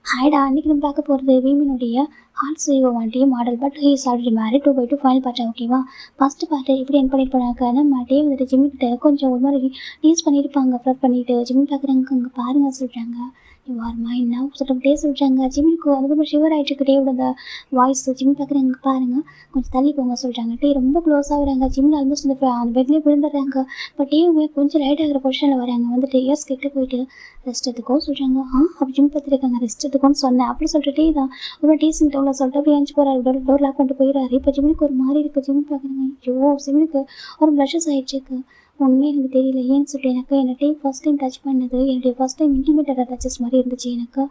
ஹாய்டா! அன்னைக்கு நம்ம பார்க்க போறது வீமினுடைய ஹார்ட் சிஓ வண்டி model. But he is already married. 2/2 final part ஓகேவா? ஃபர்ஸ்ட் பார்ட் எப்படி என் பண்ணியிருப்பாங்க, நம்ம டே வந்துட்டு ஜிம்மிக்கிட்ட கொஞ்சம் ஒரு மாதிரி டீஸ் பண்ணியிருப்பாங்க. ஃப்ளட் பண்ணிட்டு ஜிம்மி பார்க்குறாங்க, அங்கே பாருங்க சொல்கிறாங்க. வாரமா என்ன சொல்லிட்டு டே சொல்கிறாங்க. ஜிம்மிக்கு அதுக்கப்புறம் ஷிவர் ஆகிட்டு இருக்கு டேவோட அந்த வாய்ஸ். ஜிம்மி பார்க்குறாங்க, பாருங்க கொஞ்சம் தள்ளி போங்க சொல்கிறாங்க. டே ரொம்ப க்ளோஸ் ஆகுறாங்க. ஜிம்மில் ஆல்மோஸ்ட் அந்த பெட்லேயே விழுந்துடுறாங்க. பட் டேவுமே கொஞ்சம் லைட் ஆகிற பொசிஷனில் வராங்க. வந்துட்டு இயர்ஸ் கிட்ட போயிட்டு ரெஸ்ட் எடுத்துக்கோ சொல்கிறாங்க. அப்படி ஜிம் பார்த்துருக்காங்க. ரெஸ்ட் எடுத்துக்கோன்னு சொன்னேன் அப்படி சொல்லிட்டு டே தான் ஒரு டீசிங் டவுனில் சொல்லிட்டு அப்படி அஞ்சு போகிறாரு. டோர் லாக் பண்ணிட்டு போயிடுறாரு. இப்போ ஜிம்மிக்கு ஒரு மாதிரி இருக்குது. ஜிம் பார்க்குறாங்க, ஐயோ சிம்மிக்கு ஒரு ப்ளஷஸ் ஆகிடுச்சு. உண்மையே எனக்கு தெரியல ஏன்னு சொல்லிட்டு எனக்கு என்னை ஃபஸ்ட் டைம் டச் பண்ணது என்னுடைய ஃபஸ்ட் டைம் இன்டிமேட்டட் டச்சஸ் மாதிரி இருந்துச்சு எனக்கு.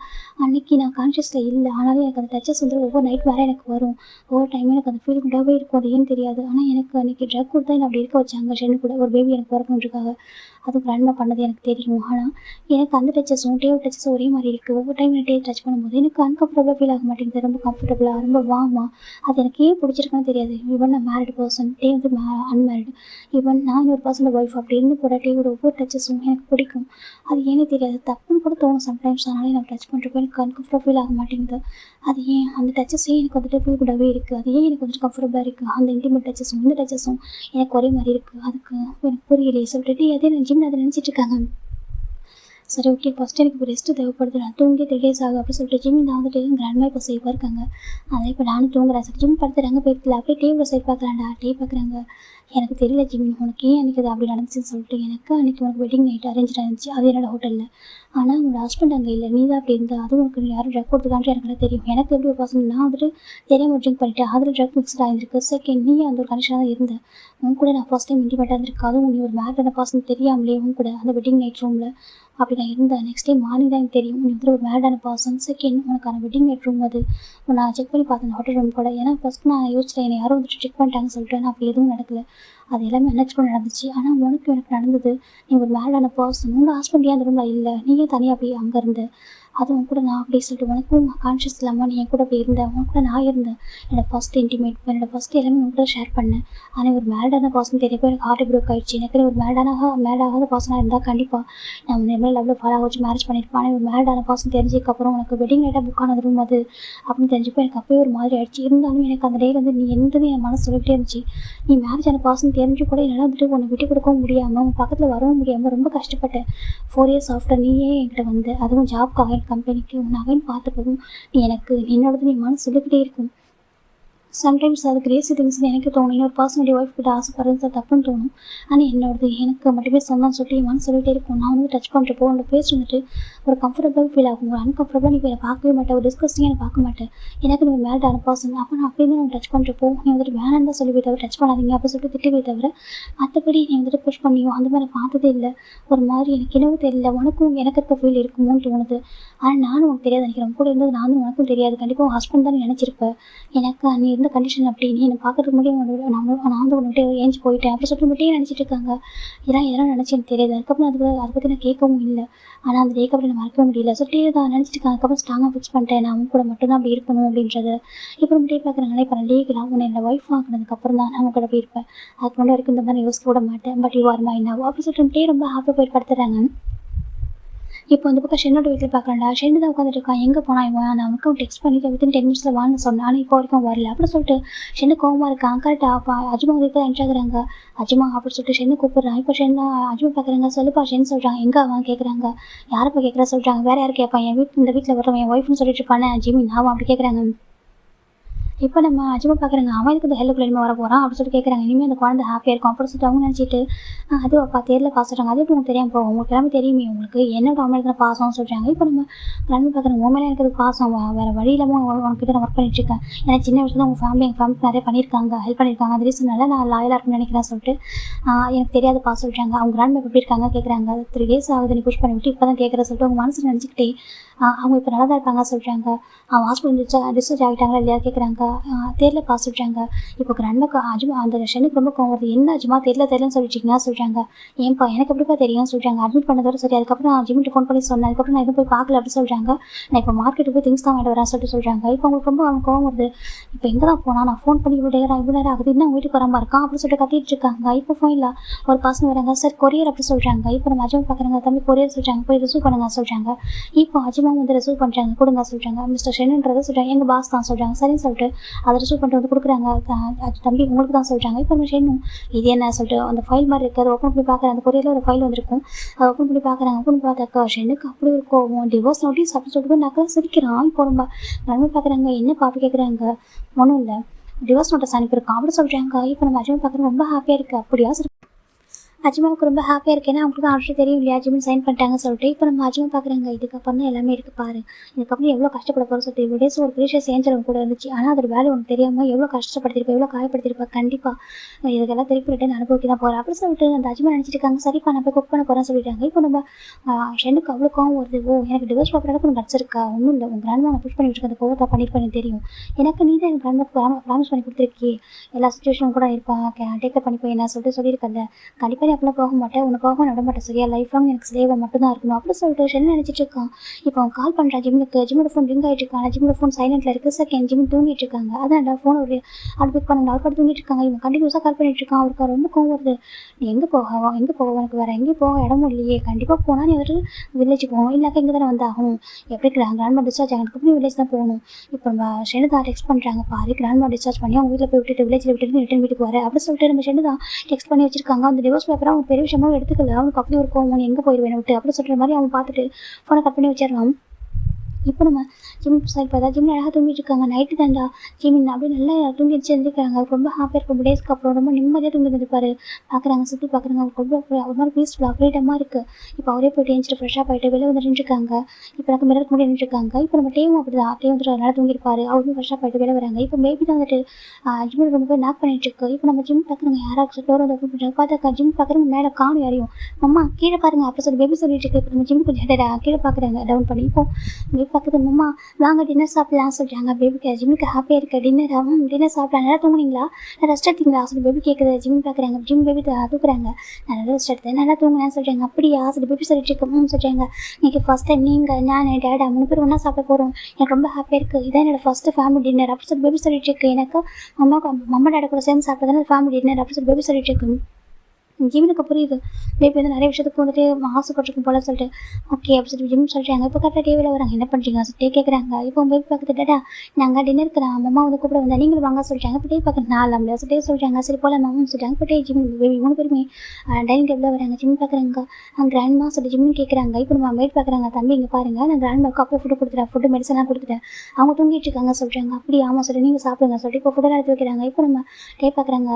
அன்றைக்கி நான் கான்ஷியஸில் இல்லை, ஆனாலும் எனக்கு அந்த டச்சஸ் வந்து ஒவ்வொரு நைட் வேறு எனக்கு வரும். ஒவ்வொரு டைமும் எனக்கு அந்த ஃபீல் குண்டாகவே இருக்கும். அது ஏன்னு தெரியாது. ஆனால் எனக்கு அன்றைக்கி ட்ரக் கொடுத்தா என்னை அப்படி இருக்க வச்சாங்க. ஷென் கூட ஒரு பேபி எனக்கு பிறக்கணுன்றக்காக. அதுவும் கிராண்ட்மா பண்ணது எனக்கு தெரியும். ஆனால் எனக்கு அந்த டச்சஸும் டேவ் டச்சஸும் ஒரே மாதிரி இருக்குது. ஒவ்வொரு டைம் டே டச் பண்ணும்போது எனக்கு அன்கம்ஃபர்டபுளாக ஃபீல் ஆக மாட்டேங்குது. ரொம்ப கம்ஃபர்டபுளாக ரொம்ப வார்மாக அது எனக்கு ஏன் பிடிச்சிருக்குன்னு தெரியாது. ஈவன் நான் மேரிட் பர்சன், டே வந்து அன்மேரிடு. ஈவன் நான் ஒரு பர்சனோட ஒய்ஃப் அப்படி இருந்து கூட டேவோட ஒவ்வொரு டச்சஸும் எனக்கு பிடிக்கும். அது ஏன்னே தெரியாது, தப்புன்னு கூட தோணும் சம்டைம்ஸ். அதனால எனக்கு டச் பண்ணுறப்போ எனக்கு அன்கம்ஃபர்டபுள் ஃபீல் ஆக மாட்டேங்குது. அது ஏன் அந்த டச்சஸே எனக்கு வந்துட்டு ஃபீல் கூடவே இருக்குது. அது ஏன் எனக்கு வந்துட்டு கம்ஃபர்டபுளாக இருக்குது. அந்த இன்டிமேட் டச்சஸும் இந்த டச்சஸும் எனக்கு ஒரே மாதிரி இருக்குது. அதுக்கு எனக்கு புரியலையே சொல்லிட்டு அதே நான் ஜிம்மில் அதை நினச்சிட்டு இருக்காங்க. சரி ஓகே, ஃபஸ்ட்டு எனக்கு இப்போ ரெஸ்ட்டு தேவைப்படுது. நான் தூங்கி 3 days ஆகும் அப்படின்னு சொல்லிட்டு ஜிம்மி தான் வந்துட்டு கிராண்ட்மா இப்போ சேஃபாக இருக்காங்க. அதனால் இப்போ நானும் தூங்குறேன். சரி ஜிம் படுத்துறாங்க. போயிட்டு அப்படியே டேபிள் சைட் பார்க்குறாண்டா. டே பார்க்குறாங்க, எனக்கு தெரியல ஜிம்மி உனக்கு ஏன் அன்றைக்கி அது அப்படி நடந்துச்சுன்னு சொல்லிட்டு. எனக்கு அன்றைக்கி உனக்கு வெட்டிங் நைட் அரேஞ்ச் ஆயிருந்துச்சு, அது என்னோட ஹோட்டலில். ஆனால் உங்களோட ஹஸ்பண்ட் அங்கே இல்லை, நீ தான் அப்படி இருந்தா. அதுவும் உனக்கு யாரும் ட்ரக் கொடுத்துக்கான்ட்டு எனக்கு தெரியும். எனக்கு எப்படி ஒரு பர்சன் நான் வந்துட்டு தெரியாமல் ட்ரிங்க் பண்ணிட்டேன், அதில் ட்ரக் மிக்ஸ்ட் ஆகிருக்கு. செகண்ட் நீ அந்த ஒரு கண்டிஷனாக தான் இருந்தேன். உன் கூட நான் ஃபஸ்ட் டைம் இன்டிமேட்டாக இருந்திருக்கு. அதுவும் நீ ஒரு மேரிடான பர்சன் தெரியாமலே உன் கூட அந்த வெட்டிங் நைட் ரூமில் அப்படி நான் இருந்தேன். நெக்ஸ்ட் டே மார்னிங் தான் எனக்கு தெரியும் நீ வந்து ஒரு மேரிடான பர்சன். செகண்ட் உனக்கான வெட்டிங் நைட் ரூம் அது நான் செக் பண்ணி பார்த்தேன் அந்த ஹோட்டல் ரூம் கூட. ஏன்னா ஃபஸ்ட் நான் யோசிச்சேன் என்னை யாரும் வந்துட்டு செக் பண்ணிட்டாங்கன்னு சொல்லிட்டு. ஆனால் அப்படி எதுவும் நடக்கல. அது எல்லாமே அன்எக்ஸ்பெக்டட் நடந்துச்சு. ஆனால் உனக்கு எனக்கு நடந்தது. நீ ஒரு மேரிடான பர்சன், உன்னோட ஹஸ்பண்ட் ஏன் அந்த ரூமில் இல்லை, நீயே தனியாக அப்படி அங்கே இருந்த. அதுவும் கூட நான் அப்படி சொல்லிட்டு உனக்கும் கான்ஷியஸ் இல்லாமல் நீ என் கூட அப்படி இருந்தேன். உன் கூட நான் இருந்தேன். என்னோடய ஃபஸ்ட் இன்டிமேட் என்னோடய ஃபஸ்ட்டு எல்லாமே உன் கூட ஷேர் பண்ணேன். ஆனால் ஒரு மேரிடான பர்சன் தெரியப்போ எனக்கு ஹார்ட் ப்ரோக் ஆகிடுச்சு. எனக்கு ஒரு மேரிடாகாத பர்சனாக இருந்தால் கண்டிப்பாக நான் உன்னை லெவலில் ஃபாலோ வச்சு மேரேஜ் பண்ணியிருப்பேன். ஆனால் ஒரு மேரிடான பர்சன் தெரிஞ்சதுக்கப்புறம் உனக்கு வெட்டிங் நைட்டாக புக் ஆனது ரூம் அது அப்படின்னு தெரிஞ்சப்போ எனக்கு அப்போயே ஒரு மாதிரி ஆகிடுச்சு. இருந்தாலும் எனக்கு அந்த டேயில் வந்து நீ எந்தது என் மனசு சொல்லிகிட்டே இருந்துச்சு. நீ மேரேஜ் ஆன பர்சன் தெரிஞ்சு கூட என்னால் வந்துட்டு உன்னை விட்டு கொடுக்கவும் முடியாமல் உன் பக்கத்தில் வரவும் முடியாமல் ரொம்ப கஷ்டப்பட்டேன். 4 years ஆஃப்டர் நீயே என்கிட்ட வந்து அதுவும் ஜாப்க்காக கம்பெனிக்கு உன்னை அகைன் பார்த்தப்பவும் நீ எனக்கு என்னோடது நீ மனசு சொல்லிக்கிட்டே இருக்கும். சம்டைம்ஸ் அது கிரேசி திங்ஸ்னு எனக்கு தோணும். இன்னொரு பர்சனுடைய ஒய்ஃப் கிட்ட ஆசைப்படுறது தப்புன்னு தோணும். ஆனால் என்னோடது எனக்கு மட்டுமே சொந்தம்னு சொல்லிட்டு என் மனசு சொல்லிகிட்டே இருக்கும். நான் வந்து டச் பண்ணுறப்போ உன்னோட ஃபேஸ் வந்துட்டு ஒரு கம்ஃபர்டபுளாக ஃபீல் ஆகும். ஒரு அன்கம்ஃபர்டபுளாக நீ என்னை பார்க்கவே மாட்டேன். ஒரு டிஸ்கஸ்டிங்காக என்னை பார்க்க மாட்டேன். எனக்கு நீ மேரிடான பர்சன். அப்போ நான் அப்படியே தான் டச் பண்ணுறப்போ நீ வந்துட்டு வேணான்னு தான் சொல்லுவே தவிர டச் பண்ணாதீங்க அப்படி சொல்லிட்டு திட்டுவே தவிர மற்றபடி நீ வந்துட்டு புஷ் பண்ணியோ அந்த மாதிரி நான் பார்த்ததே இல்லை. ஒரு மாதிரி எனக்கு என்னவோ தெரியல, உனக்கும் எனக்கு இருக்க ஃபீல் இருக்குமோன்னு தோணுது. ஆனால் நானும் உனக்கு தெரியாது நினைக்கிறேன். கூட இருந்தது நானும் உனக்கும் தெரியாது. கண்டிப்பாக உன் ஹஸ்பண்ட் தான் நீ நினச்சிருப்பேன். எனக்கு நீ இருந்த கண்டிஷன் அப்படி நீ என்னை பார்க்கறதுக்கு முன்னாடி நான் வந்து உன்கிட்ட ஏஞ்சி போயிட்டேன் அப்படி சொல்லிட்டு மட்டும் நினச்சிட்டு இருக்காங்க. இதெல்லாம் நினச்சி எனக்கு தெரியாது. அதுக்கப்புறம் அதை பற்றி நான் கேட்கவும் இல்லை. ஆனால் அந்த டேக்கு அப்படி நான் மறக்க முடியல. சொல்லிட்டு தான் நினச்சிட்டு இருக்காங்க. அதுக்கப்புறம் ஸ்ட்ராங்காக ஃபிக்ஸ் பண்ணிட்டேன் நான் அவங்க கூட மட்டும்தான் அப்படி இருக்கணும் அப்படின்றது. இப்போ நம்ம டே பார்க்குறாங்களே, இப்போ நான் டேக்கெலாம் உன்னை என்னோட ஒய்ஃப் ஆகினதுக்கப்புறம் தான் நான் அவங்க கூட அப்படி இருப்பேன். அதுக்கு முன்னாடி வரைக்கும் இந்த மாதிரி யோசிக்க விட மாட்டேன். But you are mind now அப்படி சொல்லிட்டு டே ரொம்ப ஹாப்பியாக போய் படுத்துறாங்க. இப்போ இந்த பக்கம் ஷென்னோட வீட்டில் பார்க்கலாம்டா. ஷென்னு தான் உட்காந்துட்டு இருக்கான். எங்கே போனா இவன், நான் அவனுக்கும் டெக்ஸ்ட் பண்ணிட்டு வித்தின் 10 minutes வான்னு சொன்னேன். ஆனால் இப்போ வரைக்கும் வரல அப்படி சொல்லிட்டு ஷென்னு கோவமாக இருக்கான். கரெக்டாக அப்போ அஜுமா வந்து இப்போ என்ட்ராகிறாங்க. அஜுமா அப்படி சொல்லிட்டு ஷென்னு கூப்பிட்றான். இப்போ ஷென்னு அஜுமா பார்க்குறாங்க. சொல்லுப்பா ஷென்னு சொல்கிறாங்க. எங்கே அவன் கேட்குறாங்க. யாரப்பா கேட்குறா சொல்கிறாங்க. வேறு யார் கேட்பான், என் இந்த வீட்டில் வரவன் என் ஒய்ஃப்னு சொல்லிட்டு இருப்பானே ஜிமின், அவன் அப்படி கேட்குறாங்க. இப்போ நம்ம அஜுமா பார்க்குறாங்க. அவன் இதுக்கு இந்த ஹெல்லுக்குள்ள இனிமேல் வர போகிறான் அப்படி சொல்லிட்டு கேட்குறாங்க. இனிமேல் அந்த குழந்தை ஹாப்பியாக இருக்கும் அப்படி சொல்லிட்டு அவங்க நினச்சிட்டு அது அப்பா தேரில் பாசுறாங்க. அது எப்படி உங்களுக்கு தெரியாமல் போகும், உங்களுக்கு எல்லாமே தெரியுமே, உங்களுக்கு என்னோட அவன் இருக்கிற பாசம்னு சொல்கிறாங்க. இப்போ நம்ம நன்மை பார்க்குறாங்க. உன் மேலே எனக்கு பாசம் வேறு வழி இல்லாமல் உனக்கிட்ட நான் ஒர்க் பண்ணிட்டுருக்கேன். ஏன்னா சின்ன வயசுல உங்கள் எங்கள் ஃபேமிலிக்கு நிறைய பண்ணியிருக்காங்க, ஹெல்ப் பண்ணியிருக்காங்க. அந்த ரீசனால நான் லாயலாக இருக்குன்னு நினைக்கிறேன் சொல்லிட்டு எனக்கு தெரியாதுப்பா சொல்கிறாங்க. அவங்க நன்மை எப்படி இருக்காங்க கேட்குறாங்க. 3 days ஆகுது நீ புஷ் பண்ணிவிட்டு இப்போ தான் கேட்குற சொல்லிட்டு அவங்க மனசில் நினச்சிக்கிட்டே அவங்க இப்போ நல்லா தான் இருப்பாங்க சொல்கிறாங்க. அவன் ஹாஸ்பிட்டல் டிஸ்சார்ஜ் ஆகிட்டாங்களா இல்லையா கேட்குறாங்க. தெரியலப்பா சொல்கிறாங்க. இப்போ கிராண்ட்மாக்கு அஜுமா அந்த ஷெனுக்கு ரொம்ப கோவம் வருது. என்ன அஜுமா தெரியலன்னு சொல்லிட்டீங்கன்னா சொல்கிறாங்க. ஏன்ப்பா எனக்கு எப்படிப்பா தெரியும் சொல்கிறாங்க. அட்மிட் பண்ணதோட சரி. அதுக்கப்புறம் நான் ஜிம்மிட்டு ஃபோன் பண்ணி சொன்னேன். அதுக்கப்புறம் நான் எதுவும் போய் பார்க்கல அப்படின்னு சொல்கிறாங்க. நான் இப்போ மார்க்கெட்டுக்கு போய் திங்ஸ் தான் வாங்கிட்டு வரேன் சொல்கிறாங்க. இப்போ அவங்களுக்கு ரொம்ப அவங்க கோவம் வருது. இப்போ எங்கே தான் போனால் நான் ஃபோன் பண்ணி இவ்வளோ நேரம் ஆகுது, இன்னும் வீட்டுக்கு வராமல் இருக்கான் அப்படின்னு சொல்லிட்டு கத்திட்டு இருக்காங்க. இப்போ ஃபோனில் ஒரு பர்சன் வராங்க. சார் கொரியர் அப்படி சொல்கிறாங்க. இப்போ நம்ம அஜிமா பார்க்குறாங்க. தம்பி கொரியர் சொல்கிறாங்க. போய் ரிசீவ் பண்ணுங்க சொல்கிறாங்க. இப்போ அஜிமா வந்து ரிசீவ் பண்ணுறாங்க. கொடுங்க சொல்கிறாங்க. மிஸ்டர் ஷென்ன்றதை சொல்கிறாங்க. எங்கள் பாஸ் தான் சொல்கிறாங்க. சரின்னு சொல்லிட்டு அதை ரிசீவ் பண்ணிட்டு வந்து கொடுக்குறாங்க. தம்பி உங்களுக்கு தான் சொல்கிறாங்க. இப்போ நம்ம ஷென்னும் இது என்ன சொல்லிட்டு அந்த ஃபைல் மாதிரி இருக்குது. அதை ஓப்பன் பண்ணி பார்க்குறேன். அந்த கொரியரில் ஒரு ஃபைல் வந்திருக்கும். அதை ஓப்பன் பண்ணி பார்க்குறாங்க. ஓப்பன் பார்த்தாக்கா ஷென்னுக்கு அப்படி ஒரு கோவம். டிவோர்ஸ் நோட்டீஸ் அப்படின்னு சொல்லிட்டு நக்கலாக சிரிக்கிறான். இப்போ ரொம்ப நன்மை பார்க்குறாங்க. என்ன பாப்பி கேட்குறாங்க. ஒன்றும் இல்லை, டிவோர்ஸ் நோட்டீஸ் அனுப்பியிருக்கான் அப்படி சொல்கிறாங்க. இப்போ நம்ம அஜிமா பார்க்குறோம். ரொம்ப ஹாப்பியாக இருக்குது. அப்படியா அஜிமாவுக்கு ரொம்ப ஹாப்பியாக இருக்குது. ஏன்னா அவங்களுக்கு தான் ஆல்ரெடி தெரியும் இல்லையா, ஜிமின் சைன் பண்ணிட்டாங்கன்னு சொல்லிட்டு. இப்போ நம்ம அஜிமா பார்க்குறாங்க. இதுக்கப்புறம் தான் எல்லாமே இருக்குது பாரு, இதுக்கப்புறம் எவ்வளோ கஷ்டப்பட போகிறோம் சொல்லிட்டு இவ்வளோ டேஸ் ஒரு ப்ரீஷியஸ் ஏஞ்சல் கூட இருந்துச்சு. ஆனால் அதோட வேலை உனக்கு தெரியாமல் எவ்வளோ கஷ்டப்படுத்திருப்பா, எவ்வளோ காயப்படுத்திருப்பா. கண்டிப்பாக இதுக்கெல்லாம் திருப்பி ரிட்டன் அனுபவிக்க தான் போகிறேன் அப்படி சொல்லிட்டு அந்த அஜிமா நினச்சிட்டு இருக்காங்க. சரிப்பா நான் போய் குக் பண்ண போகிறேன்னு சொல்லிட்டாங்க. இப்போ நம்ம ஷென்னுக்கு அவ்வளோ கோவம் வருது. ஓ எனக்கு டிவோர்ஸ் பார்க்குறதுக்கு உனக்கு நடிச்சிருக்கா? ஒன்றும் இல்லை, உங்கள் கிராண்ட்மா நான் புஷ் பண்ணி விட்டுருக்க அந்த கோவத்தை பண்ணியிருப்பேன் தெரியும். எனக்கு நீ தான் என் கிராண்ட்மாக்கு ப்ராமிஸ் பண்ணி கொடுத்துருக்கே, எல்லா சுச்சுவேஷனும் கூட இருப்பான், டேக்கர் பண்ணி போய் என்ன சொல்லிட்டு சொல்லியிருக்கல. கண்டிப்பாக நீ அப்படிலாம் போக மாட்டேன், உனக்காக நட மாட்டேன் சரியா, லைஃப் லாங் எனக்கு ஸ்லேவாக மட்டும்தான் இருக்கணும் அப்படி சொல்லிட்டு ஷென் நினச்சிட்டு இருக்கான். இப்போ அவன் கால் பண்ணுறான் ஜிம்முக்கு. ஜிம்மோட ஃபோன் ரிங் ஆகிட்டு இருக்காங்க. ஜிம்மோட ஃபோன் சைலண்ட்டில் இருக்குது. செகண்ட் ஜிம் தூங்கிட்டு இருக்காங்க. அதான் ஃபோன் ஒரு ஆள் பிக் பண்ண ஆள் பட்டு தூங்கிட்டு இருக்காங்க. இவன் கண்டினியூஸாக கால் பண்ணிட்டு இருக்கான். அவருக்கு ரொம்ப கோவம் வருது. நீ எங்கே போக உனக்கு வேறு எங்கேயும் போக இடமும் இல்லையே, கண்டிப்பாக போனால் நீ வந்துட்டு வில்லேஜ் போகணும், இல்லைக்கா இங்கே தானே வந்தாகணும், எப்படி கிராண்ட்மா டிஸ்சார்ஜ் ஆகிறதுக்கு நீ வில்லேஜ் தான் போகணும். இப்போ நம்ம ஷென்னு தான் டெக்ஸ்ட் பண்ணுறாங்க. பாரு கிராண்ட்மா டிஸ்சார்ஜ் பண்ணி அவங்க வீட்டில் போய் விட்டுட்டு வில்லேஜில் விட்டுட்டு ரிட்டன் வீட்டுக்கு வர அப்படி சொல்லிட்டு நம்ம ஷென்னு தான் டெக்ஸ்ட் பண்ணி வச்சிருக்காங்க. அந்த டிவோர்ஸ் பேப்பரை அவங்க பெரிய விஷயமாக எடுத்துக்கல. அவனுக்கு அப்படி ஒரு கோவம், எங்கே போயிடுவேன் விட்டு அப்படி சொல்கிற மாதிரி அவன் பார்த்துட்டு ஃபோனை கட் பண்ணி வச்சிடறான். இப்போ நம்ம ஜிம் சைட் பார்த்தா ஜிம்மில் அழகாக தூங்கிட்டு இருக்காங்க. நைட்டு தாண்டா ஜிமின் அப்படி நல்லா தூங்கிடுச்சு எழுந்திருக்காங்க. ரொம்ப ஹாப்பியாக இருக்கும். டேஸ்க்கு அப்புறம் ரொம்ப நிம்மதியாக தூங்கி இருந்திருப்பாரு. பார்க்குறாங்க, சுற்றி பார்க்குறாங்க. அவருக்கு ரொம்ப ஒரு மாதிரி பீஸ்ஃபுல்லாக ஃப்ரீடமாக இருக்குது. இப்போ அவரே போய்ட்டு எழுந்திட்டு ஃப்ரெஷ்ஷாக போயிட்டு வெளியே வந்து நின்றுருக்காங்க. இப்போ எனக்கு மிரருக்கு முன்னாடி நின்றுருக்காங்க. இப்போ நம்ம டேவும் அப்படி தான் டே வந்துட்டு நல்லா தூங்கியிருப்பாரு. அவருமே ஃப்ரெஷ்ஷாக போயிட்டு வெளியே வராங்க. இப்போ பேபி தான் வந்துட்டு ஜிம்மில் ரொம்ப போய் நாக் பண்ணிட்டு இருக்கு. இப்போ நம்ம ஜிம் பார்க்குறாங்க. யாராச்சும் டோர் வந்து ஓப்பன் பண்ணுறாங்க. பார்த்தாக்கா ஜிம் பார்க்குறாங்க. மேலே காணும் யாரையும். அம்மா கீழே பாருங்க அப்படி சொல்லி பேபி சொல்லிட்டு இருக்கு. இப்போ நம்ம ஜிம் கொஞ்சம் கீழே பார்க்குறாங்க டவுன் பண்ணி. இப்போ பேபி பார்க்குறது அம்மா வாங்க டின்னர் சாப்பிடலாம் சொல்கிறாங்க. பேபிக்கு ஜிம்முக்கு ஹாப்பியாக இருக்குது. டின்னர் சாப்பிடலாம். நல்லா தூங்குனீங்களா, நான் ரெஸ்ட் எடுத்தீங்களா சொல்லி பேபி கேட்குது. ஜிம் பார்க்குறாங்க. ஜிம் பேபி தூக்குறாங்க. நான் நல்லா ரெஸ்ட் எடுத்தேன், நல்லா தூங்குனேன்னு சொல்கிறாங்க. அப்படியா சொல்லி பேபி சொல்லிட்டு இருக்கோம் சொல்கிறாங்க. இன்றைக்கி ஃபஸ்ட் டைம் நீங்கள் நான் டேடா 3 பேர் ஒன்றா சாப்பிட போகிறோம், எனக்கு ரொம்ப ஹாப்பியாக இருக்குது. இதான் என்னோடய ஃபஸ்ட்டு ஃபேமிலி டின்னர் அப்படி சொல்லி பேபி சொல்லிட்டு இருக்கு. எனக்கு அம்மா டேடா கூட சேர்ந்து சாப்பிட்டதான ஃபேமிலி டின்னர் அப்படி சொல்லி பேபி சொல்லிட்டு இருக்கு. ஜிம்முக்கு புரியுது பேபி வந்து நிறைய விஷயத்துக்கு வந்துட்டு ஆசைப்பட்டிருக்கும் போல சொல்லிட்டு ஓகே அப்படி சொல்லி ஜிம் சொல்கிறாங்க. இப்போ கரெக்டாக டிவியில் வராங்க. என்ன பண்ணுறீங்க சொல்லிட்டு கேட்குறாங்க. இப்போ பேபி பார்த்துட்டாடா நாங்கள் டின்னருக்கு அம்மா வந்து கூப்பிட வந்தால் நீங்களும் வாங்க சொல்லிட்டாங்க. இப்போ டே பார்க்குறேன் நான் இல்லை சொல்லிட்டு சொல்கிறாங்க. சரி போல மாமான்னு சொல்லிட்டாங்க. இப்போ டே ஜிம் பேபி 3 பேருமே டைனிங் டேபிளில் வராங்க. ஜிம் பார்க்குறாங்க. கிராண்ட்மா சொல்லி ஜிம்னு கேட்குறாங்க. இப்போ நம்ம மேட் பார்க்குறாங்க. தம்பி இங்கே பாருங்கள், நான் கிராண்ட்மாவுக்கு அப்போ ஃபுட்டு கொடுத்துட்டேன், ஃபுட்டு மெடிசன்லாம் கொடுத்துட்டேன், அவங்க தூங்கிட்டு இருக்காங்க சொல்கிறாங்க. அப்படி ஆமாம் சொல்லி நீங்கள் சாப்பிடுங்க சொல்லிட்டு இப்போ ஃபுட்டெல்லாம் எடுத்து வைக்கிறாங்க. இப்போ நம்ம டே பார்க்குறாங்க.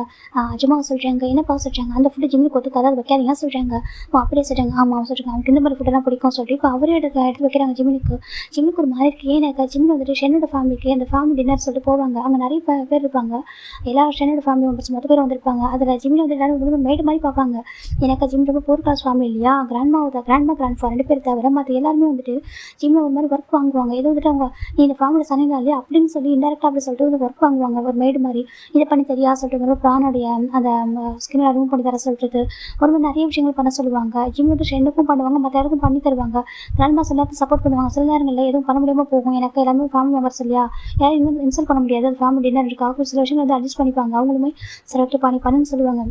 அஜுமா சொல்கிறாங்க. என்னப்பா சொல்கிறாங்க, அந்த ஃபுட்டு ஜிம்முக்கு ஒத்துக்காத அதை வைக்காதீங்க சொல்கிறாங்க. அப்படியே சொல்கிறாங்க. ஆமாம் சொல்கிறாங்க. அவனுக்கு இந்த மாதிரி ஃபுட்டெல்லாம் பிடிக்கும் சொல்லிட்டு இப்போ அவரே எடுத்து வைக்கிறாங்க. ஜிம்முக்கு ஒரு மாதிரி இருக்குது. ஏன்னாக்கா ஜிம்மில் வந்துட்டு ஷென்னோட ஃபேமிலிக்கு அந்த ஃபேமிலி டின்னர் சொல்லிட்டு போவாங்க. அங்கே நிறைய பேர் இருப்பாங்க. எல்லா ஷென்னோட ஃபேமிலி மெம்பர்ஸ் மொத்த பேர் வந்திருப்பாங்க. அதில் ஜிம்மில் வந்து எல்லாரும் ரொம்ப மேடு மாதிரி பார்ப்பாங்க. எனக்கு ஜிம் ரொம்ப போர் கிளாஸ் ஃபேமிலி இல்லையா, கிராண்ட்மா 2 பேர் தவிர மற்ற எல்லாருமே வந்துட்டு ஜிம்மில் ஒரு மாதிரி ஒர்க் வாங்குவாங்க. ஏதோ வந்துட்டு அவங்க நீ இந்த ஃபேமிலி சனிங்களா இல்லையா அப்படின்னு சொல்லி இன்டெரக்டாக அப்படி சொல்லிட்டு வந்து ஒர்க் வாங்குவாங்க. ஒரு மேடு மாதிரி இதை பண்ணி தெரியா சொல்லிட்டு ரொம்ப ப்ரானுடைய அந்த ஸ்கின்னில் ரூம் பண்ணி தர சொல்லிட்டு ஒரு மாதிரி நிறைய விஷயங்கள் பண்ண சொல்லுவாங்க. ஜிம் வந்து ஷென்னுக்கும் பண்ணுவாங்க, மற்ற எல்லாருக்கும் பண்ணி தருவாங்க. கிராண்ட்மா சில நேரத்தில் சப்போர்ட் பண்ணுவாங்க. சில நேரங்களில் எதுவும் பண்ண முடியாமல் போகும். எனக்கு எல்லாமே ஃபேமிலி மெம்பர்ஸ் இல்லையா, யாரும் இன்னும் இன்சல்ட் பண்ண முடியாது. அது ஃபேமிலி டின்னர் இருக்காக சில விஷயங்கள் வந்து அட்ஜஸ்ட் பண்ணிப்பாங்க. அவங்களுமே செலக்ட் பண்ணுன்னு சொல்லுவாங்க.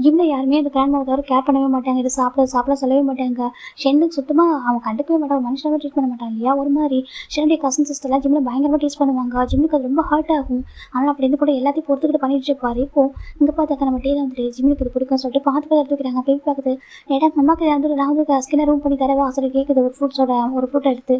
ஜிம்மில் யாருமே அந்த கிராண்ட்மாவை தவிர கேர் பண்ணவே மாட்டாங்க. இது சாப்பிட சொல்லவே மாட்டாங்க. ஷென்னுக்கு சுத்தமாக அவங்க கண்டுக்கவே மாட்டாங்க. மனுஷனாவே ட்ரீட் பண்ண மாட்டாங்க இல்லையா. ஒரு மாதிரி ஷென்னுடைய கசின் சிஸ்டர்லாம் ஜிம்மில் பயங்கரமாக டீஸ் பண்ணுவாங்க. ஜிம்முக்கு அது ரொம்ப ஹர்ட் ஆகும். ஆனால் அப்படி இருந்து கூட எல்லாத்தையும் பொறுத்துக்கிட்டு பண்ணிட்டு இருப்பாரு. இப்போது இங்கே பார்த்தாக்க நம்ம டேல வந்துட்டு ஜிம்முக்கு இது பிடிக்கும்னு சொல்லிட்டு பார்த்து எடுத்துக்கிறாங்க. பேபி பார்க்குது. டேட்டா அம்மாக்கு நான் வந்து ஸ்கின்னை ரூம் பண்ணி தரவா சொல்லி கேட்குது. ஒரு ஃப்ரூட்டை எடுத்து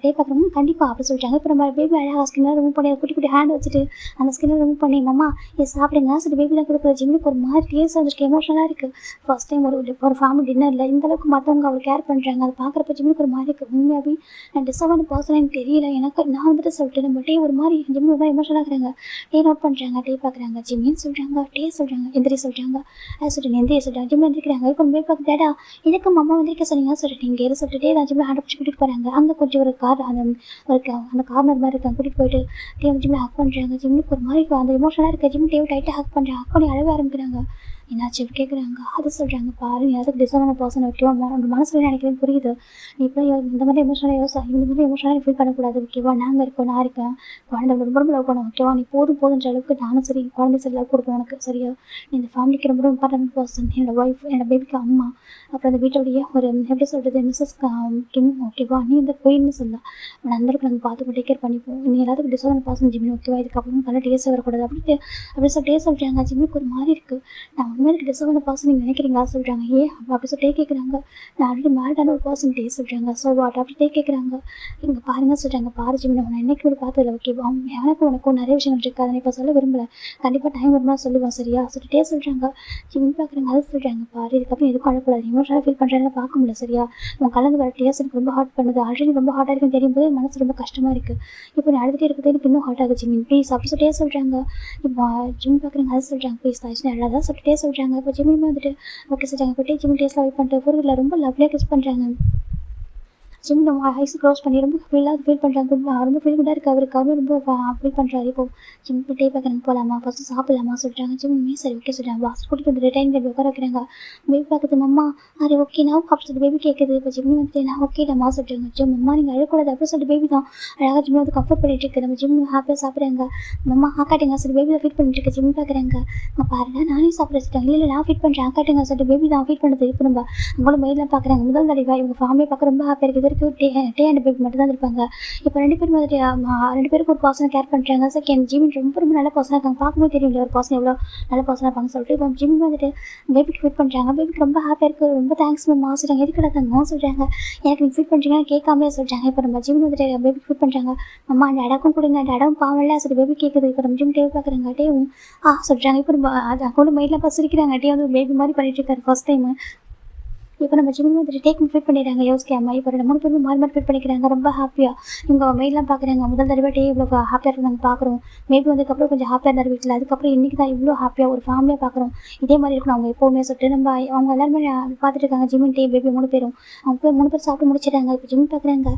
டே பார்க்குறோம். கண்டிப்பாக அப்படி சொல்லிட்டாங்க. இப்போ நம்ம பேபி அழகாக ஸ்கின்னை ரூம் பண்ணி குட்டி குட்டி ஹேண்ட் வச்சுட்டு அந்த ஸ்கின்னை ரூம் பண்ணி அம்மா இது சாப்பிடுங்க சொல்லி பேபி தான் கொடுக்குற. ஜிம்முக்கு ஒரு மாதிரி டேஸ்ட் வந்துருக்கு, எமோஷனலாக இருக்குது. ஃபர்ஸ்ட் டைம் ஒரு ஃபேமிலி டின்னரில் இந்தளவுக்கு மற்றவங்க அவள் கேர் பண்ணுறாங்க. அதை பார்க்குறப்ப ஜிம்முக்கு ஒரு மாதிரி இருக்குது. உண்மையாகவே நான் டிசர்வான பர்சனாக எனக்கு தெரியல. நான் வந்துட்டு சொல்லிட்டு நம்ம டே ஒரு மாதிரி ஜிம்மி ரொம்ப எமோஷனலாக இருக்கிறாங்க. டே நோட் பண்ணுறாங்க, டே பார்க்குறாங்க, ஜிம்மின்னு சொல்கிறாங்க, டே சொல்கிறாங்க, எந்திரி சொல்கிறாங்க, சொல்லிட்டு எந்திரி சொல்கிறாங்க, ஜிம்மி எந்திரிக்கிறாங்க. இப்போ போய் பார்த்து டேடா இதுக்கு அம்மா வந்திருக்க சொன்னீங்க சொல்லிட்டு இங்கே எது சொல்லிட்டு டே தான் ஜிம்மில் ஹேண்ட் பிடிச்சி கூட்டிகிட்டு போகிறாங்க. அங்கே கொஞ்சம் ஒரு கார் அந்த கார்னர் மாதிரி இருக்காங்க, கூட்டிகிட்டு போயிட்டு டே ஜிம்மில் ஹக் பண்ணுறாங்க. ஜிம்முக்கு ஒரு மாதிரி அந்த எமோஷனலாக இருக்க ஜிம்மி டேவை டைட்டாக ஹக் பண்ணுறாங்க. ஹக் பண்ணி அழவே ஆரம்பிக்கிறாங்க. என்னாச்சு கேட்குறாங்க. அது சொல்கிறாங்க, பாரு நீ அதுக்கு டிசர்வான பர்சன் ஓகேவா, உன்னோட மனசில் நினைக்கிறேன் புரியுது. நீ இப்போ இந்த மாதிரி எமோஷனலாக ஃபீல் பண்ணக்கூடாது ஓகேவா. நாங்கள் இருக்கோம், நான் இருக்கேன், குழந்தை ரொம்ப ரொம்ப லவ் பண்ணோம் ஓகேவா. நீ போதுன்ற அளவுக்கு நானும் சரி குழந்தை சரி லவ் கொடுப்போம் உனக்கு சரியா. நீ இந்த ஃபேமிலிக்கு ரொம்ப இம்பார்ட்டன்ட் பர்சன், என்னோட ஒய்ஃப், என்னோட பேபிக்கு அம்மா, அப்புறம் அந்த வீட்டோடைய ஒரு எப்படி சொல்கிறது மிஸ்ஸஸ் கிம் ஓகேவா. நீ இந்த கோயில்னு சொல்லலாம், உன் நண்பருக்கு நாங்கள் பார்த்து டேக் கேர் பண்ணிப்போம். நீ எல்லாத்துக்கும் டிசர்வான பர்சன் ஜிம்மி ஓகேவா. இதுக்கப்புறம் கரெக்டாக டேஸ்ட் வரக்கூடாது அப்படி சொல்லிட்டே சொல்கிறாங்க. ஜிம்மிக்கு ஒரு மாதிரி இருக்குது. நான் உண்மையிற்கு டிசர்வான பர்சன் நீங்கள் நினைக்கிறீங்களா சொல்கிறாங்க. அப்படி சொல்லிட்டே கேட்குறாங்க. நான் ஆல்ரெடி மேரிடான ஒரு பர்சன் டே சொல்கிறாங்க. ஸோ வாட் அப்படிட்டே கேட்குறாங்க. இங்கே பாருங்க சொல்கிறாங்க. பாரு ஜிம்மி நான் என்னைக்கு கூட பார்த்ததில்ல ஓகேவா. உனக்கும் நிறைய விஷயங்கள் இருக்குது, அதை இப்போ சொல்ல விரும்பலை. கண்டிப்பாக டைம் வருமா சொல்லுவேன் சரியா சொல்லிட்டே சொல்கிறாங்க. ஜிம்மி பார்க்குறாங்க. அது சொல்கிறாங்க, பாரு இதுக்கப்புறம் எதுக்கும் அழக்கூடாது, எமோஷனலாக ஃபீல் பண்ணுறதுனால பார்க்க முடியல சரியா. உன் கலந்து வர டேஸ் எனக்கு ரொம்ப ஹார்ட் பண்ணுது. ஆல்ரெடி ரொம்ப ஹார்ட்டாக இருக்குன்னு தெரியும் போது மனசு ரொம்ப கஷ்டமாக இருக்குது. இப்போ நான் அழுதுகிட்டே இருக்கிறது எனக்கு இன்னும் ஹார்ட் ஆகுது ஜிம்மி ப்ளீஸ் அப்படி சொல்லிட்டே சொல்கிறாங்க. இப்போ ஜிம்மி பார்க்குறாங்க. அது சொல்கிறாங்க, ப்ளீஸ் தாய்ச்சி அழகாக சொல்லிட்டே சொல்கிறாங்க. இப்போ ஜிம்மி வந்துட்டு ஓகே சொல்கிறாங்க. இப்போ ஜிம்மி டேஸ்ட்டில் வெயிட் பண்ணிட்டு ஃபோரில் ரொம்ப லவ்லியாக கிஸ் பண்ணுறாங்க. ஜிம் நம்ம ஐஸ் க்ளோஸ் பண்ணி ரொம்ப ஃபீல் பண்ணுறாங்க. ரொம்ப ஃபீல் குட்டாக இருக்குது அவருக்கு. அவரும் ரொம்ப ஃபீல் பண்ணுறாரு. இப்போ ஜிம் டே பார்க்குறாங்க. போகலாமா ஃபஸ்ட்டு சாப்பிடலாமா சொல்கிறாங்க. ஜிம்மே சரி ஓகே சொல்கிறாங்க. பாஸ் கூட்டிகிட்டு வந்து டைனிங் டேபிள் உட்கார வைக்கிறாங்க. பேபி பார்க்குது. மம்மா அரே ஓகே நான் அப்படி சொல்லிட்டு பேபி கேட்குது. இப்போ ஜிம்மி வந்துட்டு நான் ஓகேடாமா சொல்கிறாங்க. ஜிம் அம்மா நீங்கள் அழக்கூடாது அப்படி சொல்லிட்டு பேபி தான் அழகாக ஜிம்மி வந்து கம்ஃபர்ட் பண்ணிட்டு இருக்கு. நம்ம ஜிம் ஹாப்பியாக சாப்பிட்றாங்க. மம்மா ஆக்காட்டுங்க சொல்லி பேபி தான் ஃபீட் பண்ணிட்டு இருக்கு. ஜிம் பார்க்குறாங்க. நான் பாருங்க நானே சாப்பிட வச்சுட்டாங்க. இல்லை நான் ஃபீட் பண்ணுறேன் ஆக்காட்டுங்க சொல்லிட்டு பேபி தான் ஃபீட் பண்ணுறது. இப்போ நம்ம அவங்களும் மெயிலாம் பார்க்குறாங்க. முதல் தடவை இவங்க ஃபேமிலியை பார்க்க ரொம்ப ஹாப்பியாக இருக்குது. டே அண்ட் பேபி மட்டும் தான் இருப்பாங்க. இப்போ ரெண்டு பேருக்கு ஒரு பர்சனை கேர் பண்ணுறாங்க. செகண்ட் ஜிம்மி ரொம்ப ரொம்ப நல்ல பர்சனாக இருக்காங்க. பார்க்கும்போது தெரியும் ஒரு பர்சன் எவ்வளோ நல்ல பர்சனாக இருப்பாங்க சொல்லிட்டு இப்போ ஜிம்மி வந்துட்டு பேபிக்கு ஃபீட் பண்ணுறாங்க. பேபிக்கு ரொம்ப ஹாப்பியாக இருக்குது. ரொம்ப தேங்க்ஸ் மேம் சொல்கிறாங்க. எதுக்கடா தங்க சொல்கிறாங்க. எனக்கு நீங்கள் ஃபீட் பண்ணுறீங்கன்னு கேட்காமே சொல்கிறாங்க. இப்போ நம்ம ஜிம்மி வந்துட்டு பேபிக்கு ஃபீட் பண்ணுறாங்க. அம்மா அந்த இடக்கும் கொடுங்க, அந்த இடம் பாவம்ல சொல்லி பேபி கேட்குது. இப்போ நம்ம ஜிம்மி டே பார்க்குறாங்க. டேவும் சொல்கிறாங்க. இப்போ நம்ம அது அக்கௌண்ட் மைண்டில் பசிரிக்கிறாங்க. டே வந்து பேபி மாதிரி பண்ணிட்டு இருக்காரு ஃபர்ஸ்ட் டைம். இப்போ நம்ம ஜிம்மி வந்துட்டு டேக் ஃபீட் பண்ணிடுறாங்க. யோசிக்காமல் இப்போ 2 3 பேரும் மாறி ஃபீட் பண்ணிக்கிறாங்க. ரொம்ப ஹாப்பியாக இவங்க மெயிலாம் பார்க்குறாங்க. முதல் தடவை டே இவ்வளோ ஹாப்பியாக இருந்தாங்க பார்க்குறோம். மேபி வந்ததுக்கப்புறம் கொஞ்சம் ஹாப்பியாக இருந்தார் வீட்டில். அதுக்கப்புறம் இன்றைக்கி தான் இவ்வளோ ஹாப்பியாக ஒரு ஃபேமிலியாக பார்க்குறோம். இதே மாதிரி இருக்கணும் அவங்க எப்போவுமே சொல்லிட்டு நம்ம அவங்க எல்லாருமே பார்த்துட்டு இருக்காங்க. ஜிம்மி டே பேபி 3 பேரும் அவங்க 3 பேர் சாப்பிட்டு முடிச்சிடுறாங்க. இப்போ ஜிம்மி பார்க்குறாங்க.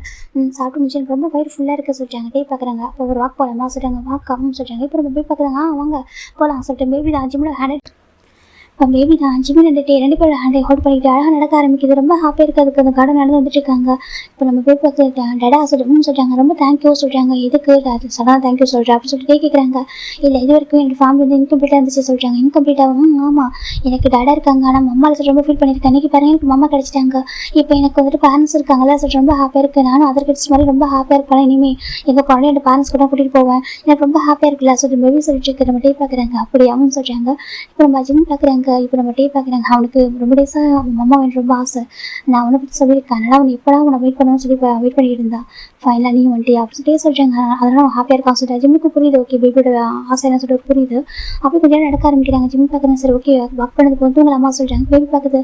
சாப்பிட்டு முடிச்சு ரொம்ப வயிறு ஃபுல்லாக இருக்க சொல்லிட்டாங்க. டே பார்க்குறாங்க. அப்போ ஒரு வாக் போகலாமா சொல்கிறாங்க. வாக் ஆகும் சொல்கிறாங்க. இப்போ நம்ம போய் பார்க்குறாங்க. வாங்க போகலாம் சொல்லிட்டு பேபி தான் ஜிம்மில் ஹேண்ட் இப்போ பேபி தான் ஜிம்மி 2 பேரோட ஹேண்டை ஹோல்ட் பண்ணிக்கிட்டு அழகாக நடக்க ஆரம்பிக்குது. ரொம்ப ஹாப்பியாக இருக்குது. அதுக்கு அந்த கடை நடந்து வந்துட்டு இருக்காங்க. இப்போ நம்ம போய் பார்த்து டடா சொல்கிறாங்க. ரொம்ப தேங்க்யூ சொல்கிறாங்க. எதுக்கு அது சடனாக தேங்க்யூ சொல்கிறேன் அப்படி சொல்லிட்டு கேட்குறாங்க. இல்லை இது வரைக்கும் என்னோட ஃபேமிலி வந்து இன்கம்ப்ளீட்டாக இருந்துச்சு சொல்கிறாங்க. இன்கம்ப்ளீட்டாகவும் ஆமாம் எனக்கு டடா இருக்காங்க. ஆனால் மம்மாவில் சொல்லிட்டு ரொம்ப ஃபீல் பண்ணியிருக்கேன். இன்றைக்கி பாருங்க எனக்கு மம்மா கிடச்சிட்டாங்க. இப்போ எனக்கு வந்துட்டு பேரண்ட்ஸ் இருக்காங்களா சொல்லிட்டு ரொம்ப ஹாப்பியாக இருக்குது. நானும் அதர் கிட்ஸ் மாதிரி ரொம்ப ஹாப்பியாக இருப்பேன். இனிமேல் எங்கள் குழந்தை என் பேரண்ட்ஸ் கூட கூட்டிகிட்டு போவேன். எனக்கு ரொம்ப ஹாப்பியாக இருக்குல்ல சொல்லிட்டு பேபி சொல்லிட்டு இருக்கு. நம்ம டே பார்க்குறாங்க. அப்படி அவங்க சொல்கிறாங்க. இப்போ நம்ம ஜிம்மி பார்க்குறாங்க. இப்போ நம்ம டே பார்க்குறாங்க. அவனுக்கு ரொம்ப டேஸாக அம்மா வேணும் ரொம்ப ஆசை. நான் அவனை பற்றி சொல்லியிருக்கேன். அதனால் அவனை எப்படா அவனை வெயிட் பண்ணணும்னு சொல்லி வெயிட் பண்ணிட்டு இருந்தா. ஃபைனலாக நீ வந்துட்டு அப்படி சொல்லிட்டே சொல்கிறாங்க. அதனால் அவன் ஹாப்பியாக இருக்கான் சொல்லிட்டு ஜிம்முக்கு புரியுது. ஓகே பேபியோட ஆசைன்னு சொல்லிட்டு புரியுது. அப்படி கொஞ்சம் நடக்க ஆரம்பிக்கிறாங்க. ஜிம்மி பார்க்குறேன். சரி ஓகே வாக் பண்ணதுக்கு வந்து உங்களை அம்மா சொல்கிறாங்க. பேபி பார்க்குது.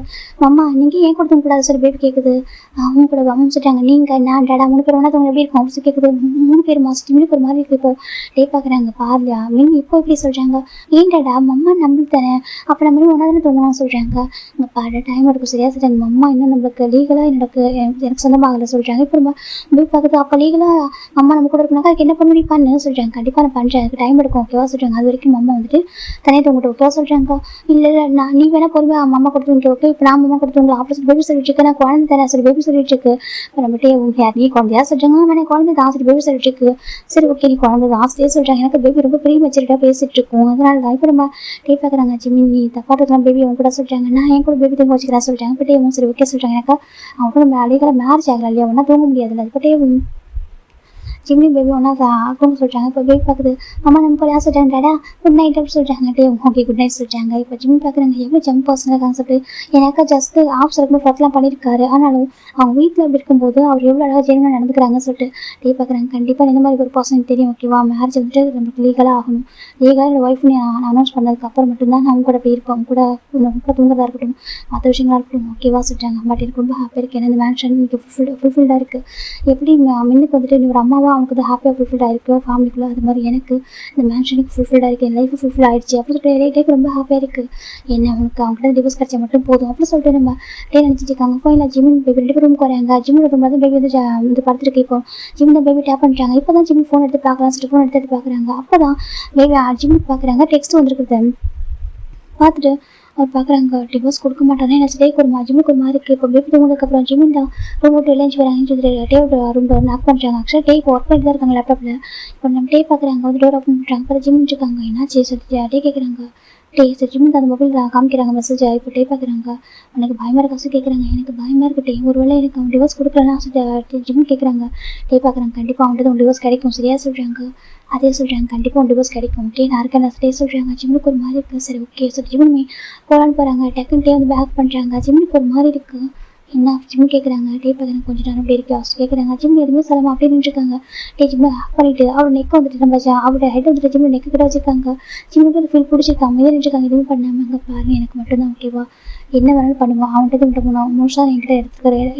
அம்மா நீங்கள் ஏன் கொடுத்து கூடாது சரி பேபி கேட்குது. அவங்க கூட அம்மா சொல்கிறாங்க. நீங்கள் நான் டேடா 3 பேர் ஒன்றா தவங்க எப்படி இருக்கும் அப்படி கேட்குது. 3 பேர் மாதம் ஜிம்மிக்கு ஒரு மாதிரி இருக்குது. இப்போ டே பார்க்குறாங்க. பாருலையா மீன் இப்போ எப்படி சொல்கிறாங்க. ஏன் டேடா மம்மா நம்பி தானே அப்போ நம்ம ஒன்றா தானே தூங்கணும்னு சொல்கிறாங்க. இங்கே பாரு டைம் எடுக்கும் சரியா சொல்கிறாங்க. அம்மா இன்னும் நம்மளுக்கு லீகலாக எனக்கு சொந்தமாகலை சொல்கிறாங்க. இப்போ நம்ம போய் பார்க்குது. அப்போ லீகலாக அம்மா நம்ம கூட இருக்கனாக்கா அதுக்கு என்ன பண்ணி பண்ணு சொல்கிறாங்க. கண்டிப்பாக நான் பண்ணுறேன் அதுக்கு டைம் எடுக்கும் ஓகேவா சொல்கிறாங்க. அது வரைக்கும் அம்மா வந்துட்டு தனியாக தூங்கிட்டு ஓகேவா சொல்கிறாங்க. இல்லை நீ வேணா பொறுமையாக அம்மா கொடுத்துருங்க ஓகே இப்போ நான் அம்மா கொடுத்துருங்களா அப்படி சொல்லி பேபி சொல்லிட்டு இருக்கு. நான் குழந்தை தானே சரி பேபி சொல்லிட்டு இருக்கு. நம்மகிட்டே நீ குழந்தையா சொல்கிறாங்க. வேணா குழந்தை தான் சரி பேபி சொல்லிட்டு இருக்கு. சரி ஓகே நீ குழந்தை தான் ஆசையே சொல்கிறாங்க. எனக்கு பேபி ரொம்ப பெரிய மெச்சூரிட்டாக பேசிகிட்டு இருக்கும். அதனால தான் இப்போ நம்ம டே பார்க்குறாங்க. ஜிம்மி நீ தப்பாக இருக்கலாம் பேபி அவங்க கூட சொல்கிறாங்க. நான் என் கூட பேபி தூங்க வச்சுக்கிறேன் சொல்கிறாங்க. இப்போ டே சரி ஓகே சொல்கிறாங்க. எனக்கு அவங்க கூட லீகலாக மேரேஜ் ஆகலை இல்லையா ஒன்றா தூங்க முடியாதுல்ல. இப்போ டே ஜிம்னி பேபி ஒன்றா ஆகும்னு சொல்கிறாங்க. இப்போ பேபி பார்க்குது, அம்மா நம்ம போய் சொல்கிறாங்க டாடா குட் நைட் அப்படின்னு சொல்கிறாங்க. டே ஓகே குட் நைட் சொல்கிறாங்க. இப்போ ஜிம் பார்க்குறாங்க எவ்வளோ ஜம் பர்சனல் கான்செப்ட். எனக்கு ஜஸ்ட் ஆஃப்ஸ் இருக்கும்போது ஃபர்ஸ்ட்லாம் பண்ணியிருக்காரு, ஆனாலும் அவங்க வீட்டில் அப்படி இருக்கும்போது அவர் எவ்வளோ அழகாக ஜெயினாக நடந்துக்கிறாங்கன்னு சொல்லிட்டு டே பார்க்குறாங்க. கண்டிப்பாக இந்த மாதிரி ஒரு பர்சன் தெரியும் ஓகேவா, மேரேஜ் வந்துட்டு நம்மளுக்கு லீகலாக ஆகணும். லீகலாக என்னோட ஒய்ஃப் நான் அனௌன்ஸ் பண்ணதுக்கப்புறம் மட்டும்தான் நான் அவங்க கூட போய் இருப்போம், கூட தூங்குறதா இருக்கட்டும் மற்ற விஷயங்களா இருக்கட்டும் ஓகேவா சொல்லிட்டாங்க. பட் எனக்கு ரொம்ப ஹாப்பியாக இருக்குது. ஏன்னா இந்த மேன்ஷன் எனக்கு ஃபுல்ஃபில்டாக இருக்குது. எப்படி மின்னுக்கு வந்துட்டு ஒரு அம்மாவாக அவனுக்கு வந்து ஹாப்பியாக ஃபுல்ஃபில்டாக இருக்கோ ஃபேமிலிக்குள்ளே, அது மாதிரி எனக்கு இந்த மேன்ஷனுக்கு ஃபுல்ஃபில்டாக இருக்குது. என் லைஃப் ஃபுல்ஃபில் ஆகிடுச்சு அப்படின்னு சொல்லிட்டு டேக்கு ரொம்ப ஹாப்பியாக இருக்குது. என்ன அவனுக்கு அவங்ககிட்ட டிவோர்ஸ் கிடச்சா மட்டும் போதும் அப்படின்னு சொல்லிட்டு நம்ம நினச்சிட்டு இருக்காங்க. ஃபைனலாக ஜிம்மின் பேபி 2 பேரும் குறையாங்க. ஜிம்மில் ரொம்ப தான் பேபி வந்து படுத்துருக்கு. இப்போ ஜிம் தான் பேபி டேப் பண்ணுறாங்க. இப்போ தான் ஜிம் ஃபோன் எடுத்து பார்க்கலாம் சொல்லிட்டு ஃபோன் எடுத்து பார்க்குறாங்க. அப்போ தான் பேபி ஜிம்முக்கு பார்க்குறாங்க. டெக்ஸ்ட் வந்துருக்குது. பார்த்துட்டு அவர் பார்க்குறாங்க டிவோர்ஸ் கொடுக்க மாட்டானே நினச்சி ஜிம்முக்கு ஒரு மாதிரி இருக்குது. இப்போ பேபி தூங்கினதுக்கப்புறம் ஜிம்மின் தான் ரூம் விட்டு விளையாஞ்சி வராங்கன்னு சொல்லிட்டு ரூமில் நாக் பண்ணுறாங்க. ஆக்சுவலாக டே இப்போ ஒர்க் பண்ணிட்டு தான் இருக்காங்க லேப்டாப்பில். இப்போ நம்ம டே பார்க்குறாங்க, வந்து டோர் ஓப்பன் பண்ணுறாங்க. இப்போ ஜிம் இருக்காங்க. என்னாச்சு சொல்லிட்டு டே கேட்குறாங்க. டே சரி ஜிம்முக்கு அந்த மொபைல் காமிக்கிறாங்க மெசேஜ். இப்போ டே பார்க்குறாங்க, எனக்கு பயமாக இருக்க ஆசை கேட்குறாங்க. எனக்கு பயமாக இருக்குது டே, ஒரு வேளை எனக்கு அவன் டிவோர்ஸ் கொடுக்கலன்னா சொல்லிட்டு ஜிம் கேட்குறாங்க. டே பார்க்குறாங்க கண்டிப்பாக அவன்கிட்ட உன் டிவோர்ஸ் கிடைக்கும் சரியா சொல்கிறாங்க. அதே சொல்கிறாங்க கண்டிப்பாக உன் டிவோர்ஸ் கிடைக்கும் ஓகே நான் இருக்கேன் டே சொல்கிறாங்க. ஜிம்முக்கு ஒரு மாதிரி இருக்குது. சரி ஓகே சரி ஜிம்முமே போகலான்னு போகிறாங்க. டக்குன்னு டே வந்து பேக் பண்ணுறாங்க. ஜிம்முக்கு ஒரு மாதிரி இருக்குது. என்ன ஜிம் கேட்குறாங்க. டே பார்க்குறாங்க கொஞ்சம் நேரம் அப்படி இருக்கா கேட்குறாங்க. ஜிம் எதுவுமே சொல்லாமல் அப்படியே நின்றுருக்காங்க. டே ஜிம்மை ஹேக் பண்ணிவிட்டு அவர் நெக் வந்துட்டு நம்ம அவரோட ஹெட் வந்துட்டு ஜிம்மில் நெக்கு கிட்ட வச்சுருக்காங்க. ஜிம்முக்கு அது ஃபீல் பிடிச்சிருக்காங்க. இதே நின்றுருக்காங்க. எதுவும் பண்ணாமல் அங்கே பாருங்க எனக்கு மட்டும்தான் ஓகேவா, என்ன வேணாலும் பண்ணுவான் அவன்கிட்ட கிட்ட போனோம் மோஸ்ட்டாக என்கிட்ட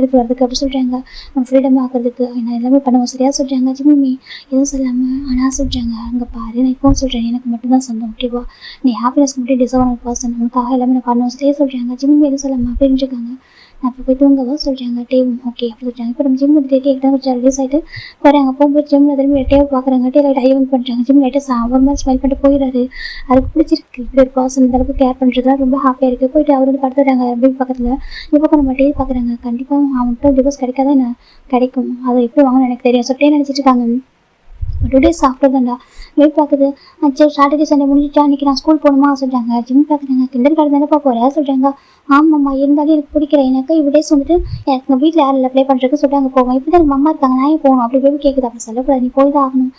எடுத்து வரதுக்கு அப்படி சொல்கிறாங்க. அவன் ஃப்ரீடம் ஆகிறதுக்கு நான் எல்லாமே பண்ணுவோம் சரியா சொல்கிறாங்க. ஜிம்மிமே எதுவும் சொல்லாமல் ஆனால் சொல்கிறாங்க, அங்கே பாரு நான் இப்போவும் சொல்கிறேன் எனக்கு மட்டும்தான் சொந்தம் ஓகேவா, நீ ஹாப்பினஸ் மட்டும் டிசர்வ் ஆன பர்சன், உனக்காக எல்லாமே நான் பண்ணுவோம் சரியா சொல்கிறாங்க. ஜிம்மிமே எதுவும் சொல்லாமல் அப்படின்னு இருக்காங்க. நான் இப்போ போய் தூங்கவா சொல்கிறாங்க. டேவும் ஓகே அப்படி சொல்கிறாங்க. இப்போ நம்ம ஜிம் வந்து டே கொஞ்சம் ரிலீஸ் ஆகிட்டு போகிறாங்க. போகும்போது ஜிம்மில் திரும்பி டேவை பார்க்குறாங்க. டே லைட் ஹைவன் பண்ணுறாங்க. ஜிம் லைட்டாக ஒரு மாதிரி ஸ்மைல் பண்ணிட்டு போயிடாரு. அதுக்கு பிடிச்சிருக்கு இப்படி ஒரு பர்சன் இந்த அளவுக்கு கேர் பண்ணுறதுலாம் ரொம்ப ஹாப்பியாக இருக்குது. போயிட்டு அவர் வந்து படுத்துட்டாங்க அப்படி பக்கத்தில். இப்போ நம்ம டே பார்க்குறாங்க. கண்டிப்பாக அவன்கிட்ட டிவோர்ஸ் கிடைக்காதான் என்ன கிடைக்கும், அதை எப்படி வாங்கன்னு எனக்கு தெரியும் சொல்லிட்டே நினச்சிட்டு இருக்காங்க. 2 days ஆஃப்டர் தான்டா வெயிட் பார்க்குது. சரி சாட்டர்டே சண்டே முடிஞ்சிட்டா அன்றைக்கி நான் ஸ்கூல் போகணுமா சொல்கிறாங்க. ஜிம் பார்க்குறாங்க. கிண்டர் கார்டு தானேப்பா போகிறேன் சொல்கிறாங்க. ஆமாம்மா இருந்தாலும் எனக்கு பிடிக்கிற எனக்கு இவ் டேஸ் வந்துட்டு எனக்கு எங்கள் வீட்டில் யாரும் இல்லை ப்ளே பண்ணுறதுக்கு சொல்லிட்டு போவேன். இப்படி தான் எங்கள் அம்மா இருக்காங்க நான் ஏன் போகணும் அப்படி பேபி கேட்குது. அப்படி சொல்லக்கூடாது நீ போய் தான் ஆகணும்.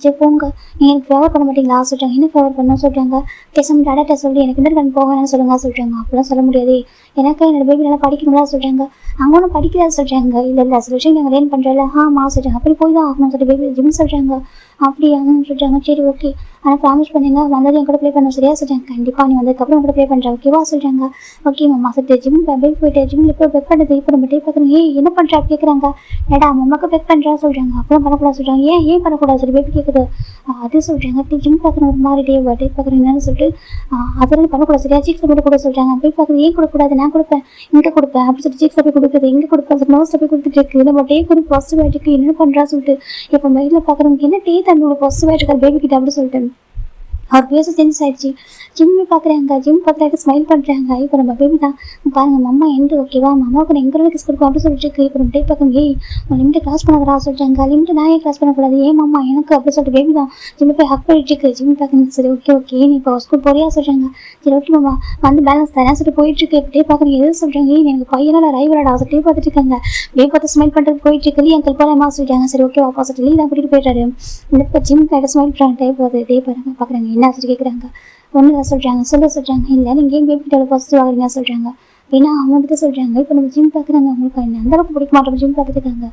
சரி போங்க நீங்கள் எனக்கு ஃபேவர் பண்ண மாட்டீங்களா சொல்கிறாங்க. என்ன ஃபேவர் பண்ண சொல்கிறாங்க. பேசாமல் டாடாட்ட சொல்லி எனக்கு கிண்டர் கார்டு போவேன்னு சொல்லுங்க சொல்கிறாங்க. அப்படிலாம் சொல்ல முடியாது, எனக்கு என்னோட பேபி நல்லா படிக்கணும்லாம் சொல்கிறாங்க. அங்கே ஒன்றும் படிக்கிறாரு சொல்கிறாங்க. இல்லை சில விஷயம் நாங்கள் லேர்ன் பண்ணுறல ஆமா சொல்கிறாங்க. அப்படி போய் தான் ஆகணும்னு சொல்லிட்டு பேபி ஜிம் சொல்கிறாங்க. அப்படியான்னு சொல்கிறாங்க. சரி ஓகே ஆனால் ப்ராமிஸ் பண்ணுங்க வந்தது என் கூட ப்ளே பண்ண சரியா சொல்கிறாங்க. கண்டிப்பாக நீ வந்ததுக்கப்புறம் கூட ப்ளே பண்ணுறேன் ஓகேவா சொல்கிறாங்க. ஓகே மேம் சொல்லிட்டு ஜிம் பேபி போயிட்டு ஜிம்மில் இப்போ பெக் பண்ணுறது. இப்போ நம்ம டே பார்க்குறேன். என்ன பண்ணுறா கேட்குறாங்க. ஏடா அம்மாவுக்கு பெக் பண்ணுறா சொல்கிறாங்க. அப்புறம் பண்ணக்கூடாது சொல்கிறாங்க. ஏன் பண்ணக்கூடாது சொல்லி பேபி கேட்குது. அது சொல்கிறாங்க. அப்படி ஜிம் பார்க்குற ஒரு மாதிரி டே பார்க்குறேன் என்னன்னு சொல்லிட்டு அதெல்லாம் பண்ணக்கூடாது சரியா சீக்ஸ் போட்டு கூட சொல்கிறாங்க. போய் பார்க்குறது ஏன் கொடுக்கூடாது நான் கொடுப்பேன் இங்கே கொடுப்பேன் அப்படி சொல்லிட்டு சீக்ஸ் போய் கொடுக்குது இங்கே கொடுப்பேன் நோஸ் போய் கொடுத்துட்டு இருக்கு. நம்ம டே கூட ஃபர்ஸ்ட் பேட்டுக்கு என்ன பண்ணுறா சொல்லிட்டு இப்போ மெயிலில் பார்க்குறவங்க என்ன டே தன்னோட ஃபர்ஸ்ட் பேட்டுக்கு பேபி கிட்ட அப்படி சொல்லிட்டு அவர் பேச சேஞ்ச் ஆயிடுச்சு. ஜிம்மி பார்க்குறாங்க. ஜிம் பார்க்குறாங்க ஸ்மைல் பண்ணுறாங்க. இப்போ நம்ம பேபி தான் பாருங்கள் அம்மா எந்த ஓகேவா அம்மாவுக்கு நான் எங்கே கிஸ் கொடுக்கும் அப்படின்னு சொல்லிட்டு இருக்கு. இப்போ நம்ம டே பார்க்கணும். உன் லிமிட்டை கிராஸ் பண்ணாதரா சொல்கிறாங்க. லிமிட்டை நான் ஏன் கிராஸ் பண்ணக்கூடாது ஏன் அம்மா எனக்கு அப்படி சொல்லிட்டு பேபி தான் ஜிம்மி போய் ஹக் பண்ணிட்டு இருக்கு. ஜிம் பார்க்குறேன். சரி ஓகே நீ இப்போ ஸ்கூல் போறியா சொல்கிறாங்க. சரி ஓகே மாமா வந்து பேலன்ஸ் தரேன் சொல்லிட்டு போயிட்டுருக்கு. இப்போ டே பார்க்குறேன் எது சொல்கிறாங்க. எனக்கு பையனால் ரைவலடா சொல்லிட்டு பார்த்துட்டு இருக்காங்க. டே பார்த்து ஸ்மைல் பண்ணுறது போயிட்டு இருக்கு. லீ அங்கிள் போகலாமா சொல்லிட்டாங்க. சரி ஓகே வாப்பா சொல்லிட்டு லீ தான் கூட்டிகிட்டு போயிட்டாரு. இந்த இப்போ ஜிம் கிட்ட ஸ்மைல் பண்ணுறாங்க. டே போகுது டே பாருங்க பார்க்குறாங்க என்ன சொல்லி கேட்குறாங்க. ஒன்றும் சொல்கிறாங்க சொல்கிறாங்க. இல்லை நீங்கள் ஏன் பேபி கிட்ட ஃபர்ஸ்ட் வாங்குறீங்க சொல்கிறாங்க. ஏன்னா அவங்ககிட்ட சொல்கிறாங்க. இப்போ நம்ம ஜிம் பார்க்குறாங்க. உங்களுக்கு என்ன அந்த அளவுக்கு பிடிக்க மாட்டோம் ஜிம் பார்த்துருக்காங்க.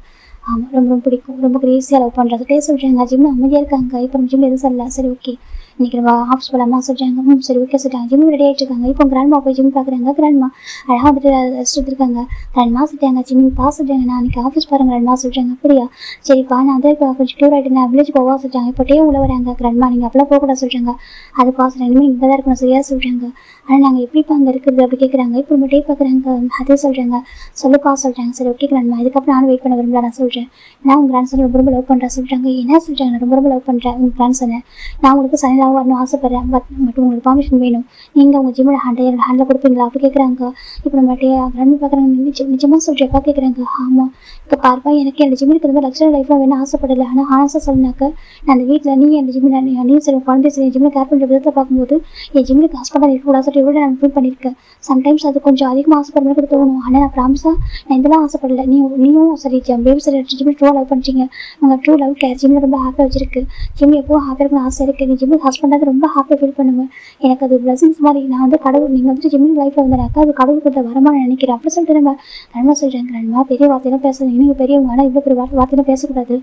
ஆமாம் ரொம்ப பிடிக்கும் ரொம்ப கிரேஸியாக லவ் பண்ணுறது டே சொல்கிறாங்க. ஜிம்மில் அமைதியாக இருக்காங்க. இப்போ நம்ம ஜிம்மில் எதுவும் சொல்லல. சரி ஓகே இன்றைக்கி நம்ம ஆஃபீஸ் போகலாமா சொல்கிறாங்க. சரி ஓகே சொல்கிறாங்க. ஜிம் ரெடி ஆகிட்டு இருக்காங்க. இப்போ கிராண்ட்மா போய் ஜிம் பார்க்குறாங்க. கிராண்ட்மா அழகாக வந்துட்டு ரெஸ்ட் எடுத்துருக்காங்க. கிராண்ட்மா சொல்லிட்டாங்க ஜிம் பாஸ் சொல்கிறாங்க. நான் அன்றைக்கி ஆஃபீஸ் பாருங்க கிராண்ட்மா சொல்கிறாங்க. அப்படியா சரிப்பா நான் அதே இப்போ கொஞ்சம் க்யூர் ஆகிட்டு நான் வில்லேஜ் போவா சொல்கிறாங்க. இப்போ டே உள்ள வராங்க. கிராண்ட்மா நீங்கள் அப்பெல்லாம் போகக்கூடாது சொல்கிறாங்க. அது பாஸ் இனிமேல் இங்கே தான் இருக்கணும் சரியா சொல்கிறாங்க. ஆனால் நாங்கள் எப்படிப்பா அங்கே இருக்குது அப்படி கேட்குறாங்க. இப்போ நம்ம டே பார்க்குறாங்க. அதே சொல்கிறாங்க சொல்லுப்பா சொல்கிறாங்க. சரி ஓகே கிராண்ட்மா இதுக்கப்புறம் நானும் வெயிட் பண்ண விரும்பல நான் சொல்கிறேன். நான் உங்கள் கிராண்ட் சனை ரொம்ப லவ் பண்ணுறேன் சொல்கிறாங்க. என்ன சொல்கிறாங்க நான் ரொம்ப லவ் பண்ணுறேன் உங்கள் கிராண்ட் சனை நான் உங்களுக்கு சனியில் ஜிம்முக்காக வரணும் ஆசைப்பட்றேன். மட்டும் உங்களுக்கு பர்மிஷன் வேணும். நீங்கள் உங்கள் ஜிம்மோட ஹேண்டில் கொடுப்பீங்களா அப்படி கேட்குறாங்க. இப்போ நம்மகிட்ட ரன் பார்க்குறாங்க. நிஜமாக சொல்கிறேப்பா கேட்குறாங்க. ஆமாம் இப்போ பார்ப்பா எனக்கு என் ஜிம்முக்கு இந்த மாதிரி லக்ஸரி லைஃப்பில் வேணும் ஆசைப்படலை. ஆனால் ஆனஸாக சொல்லினாக்க நான் அந்த வீட்டில் நீ என் ஜிம்மு நீ சரி குழந்தை சரி என் ஜிம்மில் கேர் பண்ணுற விதத்தை பார்க்கும்போது என் ஜிம்முக்கு ஹாஸ்பிட்டல் இருக்கக்கூடாது சொல்லிட்டு எவ்வளோ நான் ஃபீல் பண்ணியிருக்கேன். சம்டைம்ஸ் அது கொஞ்சம் அதிகமாக ஆசைப்படுற கூட தோணும். ஆனால் நான் ப்ராமிஸாக நான் இதெல்லாம் ஆசைப்படலை. நீயும் சரி பேபி சரி ஜிம்மி ட்ரூ லவ் பண்ணிச்சிங்க. உங்கள் ட்ரூ லவ் கேர் ஜிம்மில் ரொம்ப ஹாப்பியாக வச்சிருக்கு. ஜிம்மி எப்போவும் ஹாப்பியாக இருக்கணும் ஆசை இருக்குது. நீ ஜிம்முக்கு ஹஸ்பண்டாக ரொம்ப ஹாப்பியாக ஃபீல் பண்ணுவேன். எனக்கு அது பிளஸிங்ஸ் மாதிரி. நான் வந்து கடவுள் நீங்கள் வந்துட்டு ஜிம்மின் லைஃப்பில் வந்தாக்கா அது கடவுள் கொடுத்த வரமா நான் நினைக்கிறேன். அப்படி சொல்லிட்டு நம்ம நன்மை சொல்கிறேன். நன்மா பெரிய வார்த்தையெல்லாம் பேசுறது நீங்கள் பெரியவங்க. ஆனால் இவ்வளோ பெரிய வார்த்தையெல்லாம் பேசக்கூடாது.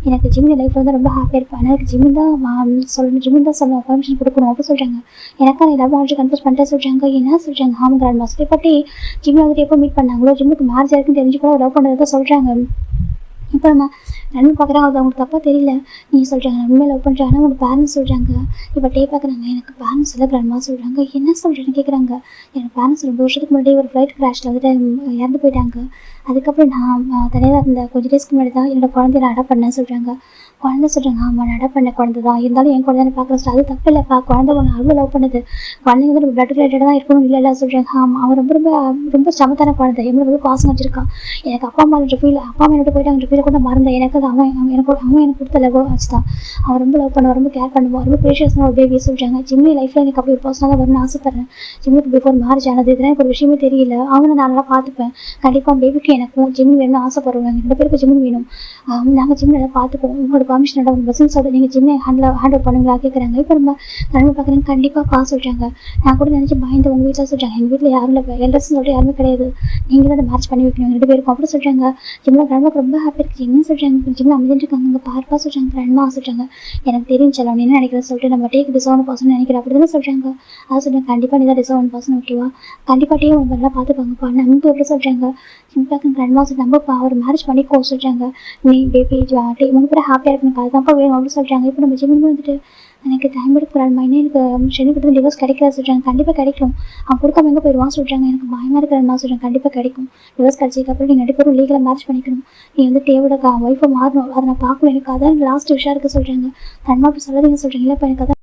எனக்கு ஜிம்மின் லைஃப்பில் வந்து ரொம்ப ஹாப்பியாக இருப்பேன். ஆனால் எனக்கு ஜிம்மின் தான் சொல்லணும் பர்மிஷன் கொடுக்கணும் அப்படி சொல்கிறாங்க. எனக்கு அந்த லவ் ஆல்ரெடி கன்ஃபியூஸ் பண்ணிட்டே சொல்கிறாங்க. என்ன சொல்கிறாங்க ஆமாம் கிராண்ட் மாஸ்டர் பற்றி ஜிம்மில் வந்துட்டு எப்போ மீட் பண்ணாங்களோ ஜிம்முக்கு மேரேஜ் ஆயிருக்குன்னு தெரிஞ்சு கூட லவ் பண்ணுறதை சொல்கிறாங்க. இப்போ நம்ம நன்மை பார்க்குறாங்க. அது அவங்களுக்கு தப்பாக தெரியல. நீங்கள் சொல்கிறாங்க நன்மை லவ் பண்ணுறாங்க. ஆனால் உங்களோட பேரண்ட்ஸ் சொல்கிறாங்க. இப்போ பார்க்குறாங்க எனக்கு பேரண்ட்ஸ் இல்லை கிராண்ட்மா சொல்கிறாங்க. என்ன சொல்கிறேன்னு கேட்குறாங்க. எனக்கு பேரண்ட்ஸ் 2 வருஷத்துக்கு முன்னாடி ஒரு ஃப்ளைட் கிராஷில் வந்துட்டு இறந்து போயிட்டாங்க. அதுக்கப்புறம் நான் தனியாக இருந்த கொஞ்சம் டேஸ்க்கு முன்னாடி தான் என்னோடய குழந்தைய நான் அடாப்ட் பண்ணேன்னு சொல்கிறாங்க. குழந்தை சொல்கிறாங்க ஆமாம் நான் அடாப்ட் பண்ண குழந்தை தான். இருந்தாலும் என் குழந்தை பார்க்குறேன் அது தப்பு இல்லைப்பா. குழந்தை ஒன்று அவ்வளோ லவ் பண்ணுது. குழந்தைங்க வந்து பிளட் ரிலேட்டடாக தான் இருக்கணும் இல்லை சொல்கிறாங்க. ஆமாம் அவன் ரொம்ப ரொம்ப ரொம்ப சமத்தான குழந்தை. எவ்வளோ ரொம்ப பாசம் வச்சிருக்கான். எனக்கு அப்பா அம்மா ஃபீல் அப்பா அம்மா என்னோட போயிட்டாங்க ஃபீல் கூட மறந்தேன். எனக்கு அது அவன் எனக்கு கொடுத்த லவ் வச்சு தான். அவன் ரொம்ப லவ் பண்ணுவான். ரொம்ப கேர் பண்ணுவான். ரொம்ப ப்ரீஷியஸான ஒரு பேபியை சொல்கிறாங்க. ஜிம்மி லைஃப்பில் எனக்கு அப்படி ஒரு பர்சனாக தான் வரணும்னு ஆசைப்பட்றேன். ஜிம்மிக்கு பிஃபோர் மேரேஜ் ஆனது இதெல்லாம் எனக்கு ஒரு விஷயமே தெரியல. அவனை நான் நல்லா பார்த்துப்பேன். கண்டிப்பாக பேபிக்கு எனக்கும் ஜிம்மி வேணும்னு ஆசைப்படுவாங்க. 2 பேருக்கு ஜிம்மி வேணும். நாங்கள் ஜிம்மி நல்லா பார்த்துப்போம். உங்களோட பர்மிஷனோட உங்கள் பஸ்ஸிங் சொல்லிட்டு நீங்கள் ஜிம்மை ஹேண்டில் பண்ணுங்களா கேட்குறாங்க. இப்போ நம்ம நன்மை பார்க்குறேன். கண்டிப்பாக சொல்கிறாங்க. நான் கூட நினச்சி பயந்து உங்கள் வீட்டில் சொல்கிறாங்க. எங்கள் வீட்டில் யாரும் இல்லை எல்டர்ஸ்ன்னு சொல்லிட்டு யாருமே கிடையாது. நீங்கள் தான் அந்த மேரேஜ் பண்ணி வைக்கணும் 2 பேருக்கும் அப்படி சொல்கிறாங்க. ஜிம்மில் நன்மைக்கு ரொம்ப ஹாப்பியாக இருக்குது. என்ன சொல்கிறாங்க ஜிம்மில் அமைதிட்டு இருக்காங்க. அங்கே பார்ப்பா சொல்கிறாங்க. நன்மா சொல்கிறாங்க எனக்கு தெரியும் செல்லம் என்ன நினைக்கிறேன் சொல்லிட்டு நம்ம டேக்கு டிசர்வன் பர்சன் நினைக்கிறேன் அப்படி தானே சொல்கிறாங்க. அதை சொல்கிறாங்க கண்டிப்பாக நீ தான் டிசர்வன் பர்சன் ஓகேவா. கண்டிப்பாக டே உங்க நல்லா பார்த்துப்பாங்கப்பா நம்பி எப்படி சொல்கிறாங்க. ஜிம்மில் நன்மா நம்பப்பா அவர் மேரேஜ் பண்ணிக்கோ சொல்கிறாங்க. நீ பேபி டே உங்க கூட ஹாப்பியாக இருக்கணும் அதுதான்ப்பா வேணும் அப்படின்னு சொல்கிறாங்க. இப்போ நம்ம ஜிம்மில் வந்துட்டு எனக்கு டைம் எடுக்கிறாருமா இன்னும் எனக்கு ஷெனுக்கிட்ட டிவோர்ஸ் கிடைக்காது சொல்கிறாங்க. கண்டிப்பாக கிடைக்கும். அவன் கொடுக்காம எங்கே போயிடுவான் சொல்கிறாங்க. எனக்கு பயமாக இருக்கிறமா சொல்கிறாங்க. கண்டிப்பாக கிடைக்கும். டிவோர்ஸ் கிடைச்சதுக்கப்புறம் நீங்கள் 2 பேரும் லீகலாக மேரேஜ் பண்ணிக்கணும். நீ வந்து டேவோட ஒய்ஃபை மாறணும். அதை நான் பார்க்கணும். எனக்கு அதான் லாஸ்ட் விஷயம் இருக்குது சொல்கிறாங்க. தன்மா அப்படி சொல்லாதீங்க சொல்கிறீங்களா. இப்போ எனக்கு அதான்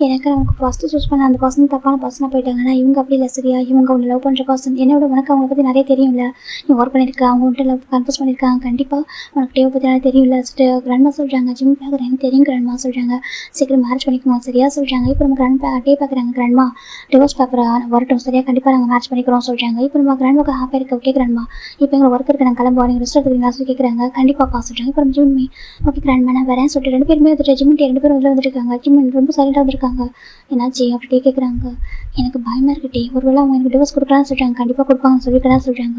எனக்கு நமக்கு ஃபஸ்ட்டு சூஸ் பண்ண அந்த பர்சன் தப்பான பர்சனாக போயிட்டாங்க. ஆனால் இவங்க அப்படி இல்லை சரியா. இவங்க ஒன்று லவ் பண்ணுற பர்சன் என்னோட உனக்கு அவங்கள பற்றி நிறைய தெரியும்ல. நீ ஒர்க் பண்ணியிருக்க அவங்க வந்துட்டு லவ் கன்ஃபியூஸ் பண்ணியிருக்காங்க. கண்டிப்பாக உனக்கு டேவை பற்றி நல்லா தெரியும்ல கிராண்ட்மா சொல்கிறாங்க. ஜிம் பார்க்குறேன் எனக்கு தெரியும் கிராண்ட்மா சொல்கிறாங்க. சீக்கிரம் மேரேஜ் பண்ணிக்கணும் சரியா சொல்கிறாங்க. இப்போ நம்ம டே பார்க்குறாங்க. கிராண்ட்மா டிவோர்ஸ் பேப்பர் வரட்டும் சரியா கண்டிப்பாக நாங்கள் மேரேஜ் பண்ணிக்கிறோம் சொல்கிறாங்க. இப்போ நம்ம கிராண்ட்மாக்கு ஹாப்பியாக இருக்க ஓகே கிராண்ட்மா இப்போ எங்கள் ஒர்க் இருக்குது நாங்கள் கிளம்புவோம் நீங்கள் ரெஸ்ட் எடுத்துக்கிறீங்களா சொல்லி கேட்குறாங்க. கண்டிப்பாக சொல்கிறாங்க. இப்போ நம்ம ஜிம்மி ஓகே கிராண்ட்மா நான் வரேன் சொல்லிட்டு 2 பேருமே வந்துட்டு ஜிம்மிட்டு 2 பேரும் வந்துருக்காங்க. ஜிம்மி ரொம்ப சைலண்டாக வந்துருக்காங்க. என்னாச்சு அப்படி கேட்குறாங்க. எனக்கு பயமாக இருக்கட்டே ஒருவேளை அவங்க எனக்கு டிவோர்ஸ் கொடுக்கலான்னு சொல்கிறாங்க. கண்டிப்பாக கொடுப்பாங்கன்னு சொல்லிக்கலாம் சொல்கிறாங்க.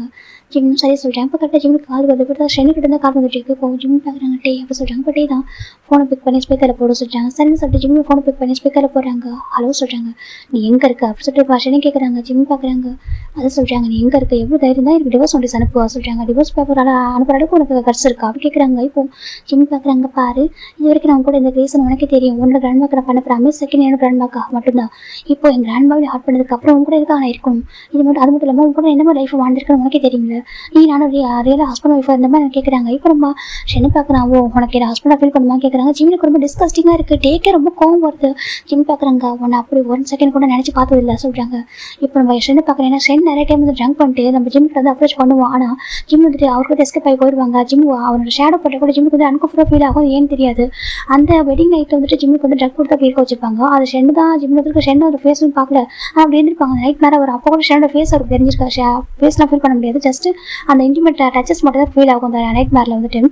ஜிம் சரி சொல்கிறேன். இப்போ கரெக்டாக ஜிம்முக்கு கால் வருது. இப்போ ஷெனுக்கிட்ட இருந்தால் கால் வந்துட்டு இருக்கு. இப்போ ஜிம் பார்க்குறாங்க டே அப்படி சொல்கிறாங்க. இப்போ டே தான் ஃபோனை பிக் பண்ணி ஸ்பீக்கரில் போட சொல்கிறாங்க. சரின்னு சொல்லிட்டு ஜிம்மி ஃபோனை பிக் பண்ணி ஸ்பீக்கரில் போடுறாங்க. ஹலோ சொல்கிறாங்க. நீ எங்கே இருக்க அப்படி சொல்லிட்டு ஷெனு கேட்குறாங்க. ஜிம் பார்க்குறாங்க. அதை சொல்கிறாங்க நீ எங்கே இருக்க எவ்வளோ தைரியம் தான் எனக்கு டிவோர்ஸ் நோட்டீஸ் அனுப்புவா சொல்கிறாங்க. டிவோர்ஸ் பேப்பர் அனுப்புற அளவுக்கு உனக்கு கட்ஸ் இருக்கா அப்படி கேட்குறாங்க. இப்போ ஜிம் பார்க்குறாங்க. பாரு இது வரைக்கும் நான் கூட இந்த ரீசன் உனக்கே தெரியும். உன்னோட கிராண்ட்மாக்கு நான் பண்ண ப்ராமிஸ் செகண்ட் என்னோட கிராண்ட்மாக்கா மட்டும்தான். இப்போ என் கிராண்ட்மாவை ஹார்ட் பண்ணதுக்கப்புறம் உங்க கூட இருக்க நான் இருக்கணும். அது மட்டும் இல்லாமல் உங்க கூட என்ன மாதிரி லைஃப் வாழ்ந்துருக்கணும் உனக்கே தெரியும்ல. நீ நானும் ரியலாக ஹஸ்பண்ட் ஒய்ஃபாக இருந்த மாதிரி கேட்குறாங்க. இப்போ நம்ம ஷெனு பார்க்குறான். உனக்கு என்ன ஹஸ்பண்டாக ஃபீல் பண்ணுமா கேட்குறாங்க. ஜிம்மிக்கு ரொம்ப டிஸ்கஸ்டிங்காக இருக்குது. டேக்கே ரொம்ப கோவம் வருது. ஜிம் பார்க்குறாங்க. உன்னை அப்படி 1 செகண்ட் கூட நினச்சி பார்த்ததில்ல சொல்கிறாங்க. இப்போ நம்ம ஷெனு பார்க்குறேன். ஏன்னா ஷென் நிறைய டைம் வந்து ட்ரங்க் பண்ணிட்டு நம்ம ஜிம்முக்கு வந்து அப்ரோச் பண்ணுவோம். ஆனால் ஜிம் வந்துட்டு அவருக்கு எஸ்கேப் ஆகி போயிடுவாங்க. ஜிம் அவனோட ஷேடோ போட்ட கூட ஜிம்முக்கு வந்து அன்கம்ஃபர்டபுள் ஃபீல் ஆகும். ஏன்னு தெரியாது. அந்த வெட்டிங் நைட்டில் வந்துட்டு ஜிம்முக்கு வந்து ட்ரக் கொடுத்து அப்படி இருக்க வச்சிருப்பாங்க. அது ஷென் தான் ஜிம்மில் இருக்க ஷென் ஒரு ஃபேஸ்னு பார்க்கல. அப்படி இருந்திருப்பாங்க நைட் நேரம் ஒரு அப்போ கூட ஷெனோட ஃபேஸ் அவருக்கு தெரிஞ்சிருக்கா. ஃபேஸ்லாம் ஃபீல் பண்ண முடியாது. ஜஸ்ட் அந்த இன்டிமேட் டச்சஸ் மட்டும் தான் ஃபீல் ஆகும் அந்த நைட் மேரில் வந்துட்டு.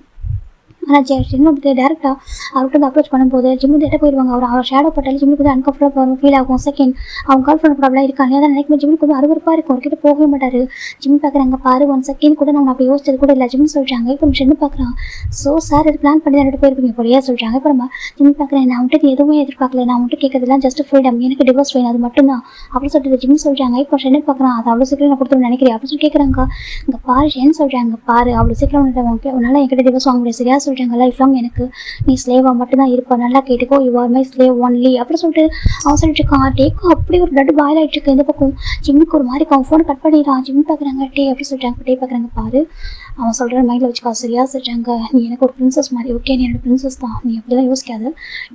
ஆனால் ஜிம் வந்துட்டு டேரெக்டாக அவர்கிட்ட வந்து அப்ரோச் பண்ணும்போது ஜிம் வந்து எட்ட போயிடுவாங்க. அவர் ஷேடோ பட்டாலும் ஜிம்முக்கு வந்து அன்கம்ஃபர்டபுள் ஃபீல் ஆகும். செகண்ட் அவங்க கேர்ள் ஃப்ரெண்ட் ப்ராப்ளம் இருக்காங்க. அதான் நினைக்கும் ஜிம்முக்கு வந்து அறுவறுப்பாக இருக்கும். அவர்கிட்ட போகவே மாட்டார். ஜிம் பார்க்குறாங்க. பாரு 1 செகண்ட் கூட நான் அப்படி யோசிச்சது கூட இல்லை ஜிம் சொல்கிறாங்க. இப்போ நம்ம ஷென்னு பார்க்குறான். ஸோ சார் இது பிளான் பண்ணி தான் போயிருப்பீங்க போலியா சொல்கிறாங்க. இப்போ நம்ம ஜிம் பார்க்குறேன். நான் வந்துட்டு எதுவுமே எதிர்பார்க்கல. நான் வந்துட்டு கேட்கறதுலாம் ஜஸ்ட் ஃப்ரீடம். எனக்கு டிவோர்ஸ் வேணும் அது மட்டும்தான் அப்படி சொல்லிட்டு ஜிம் சொல்கிறாங்க. இப்போ ஷென்னு பார்க்குறான். அது அவ்வளோ சீக்கிரம் நான் கொடுத்துன்னு நினைக்கிறேன் அப்படின்னு சொல்லி கேட்குறாங்க. இங்கே பாரு ஷென் சொல்கிறாங்க. பாரு அவ்வளோ சீக்கிரம் உன்னால் என்கிட்ட டிவோர்ஸ் வாங்க முடியாது சரியா சொல்கிறாங்க. சொல்கிறாங்க லைஃப் லாங் எனக்கு நீ ஸ்லேவாக மட்டும்தான் இருப்ப, நல்லா கேட்டுக்கோ, you are my slave only அப்படி சொல்லிட்டு அவன் சொல்லிட்டு இருக்கான். டேக்கும் அப்படி ஒரு பிளட் பாயில் ஆகிட்டு இருக்கு. இந்த பக்கம் ஜிம்முக்கு ஒரு மாதிரி அவன் ஃபோனை கட் பண்ணிடுறான். ஜிம் பார்க்குறாங்க, டே அப்படி சொல்லிட்டாங்க. டே பார்க்குறாங்க, பாரு அவன் சொல்கிற மைண்டில் வச்சுக்கா, சரியா சொல்கிறாங்க, நீ எனக்கு ஒரு பிரின்சஸ் மாதிரி, ஓகே நீ என்னோட பிரின்சஸ் தான், நீ அப்படிலாம் யோசிக்காது,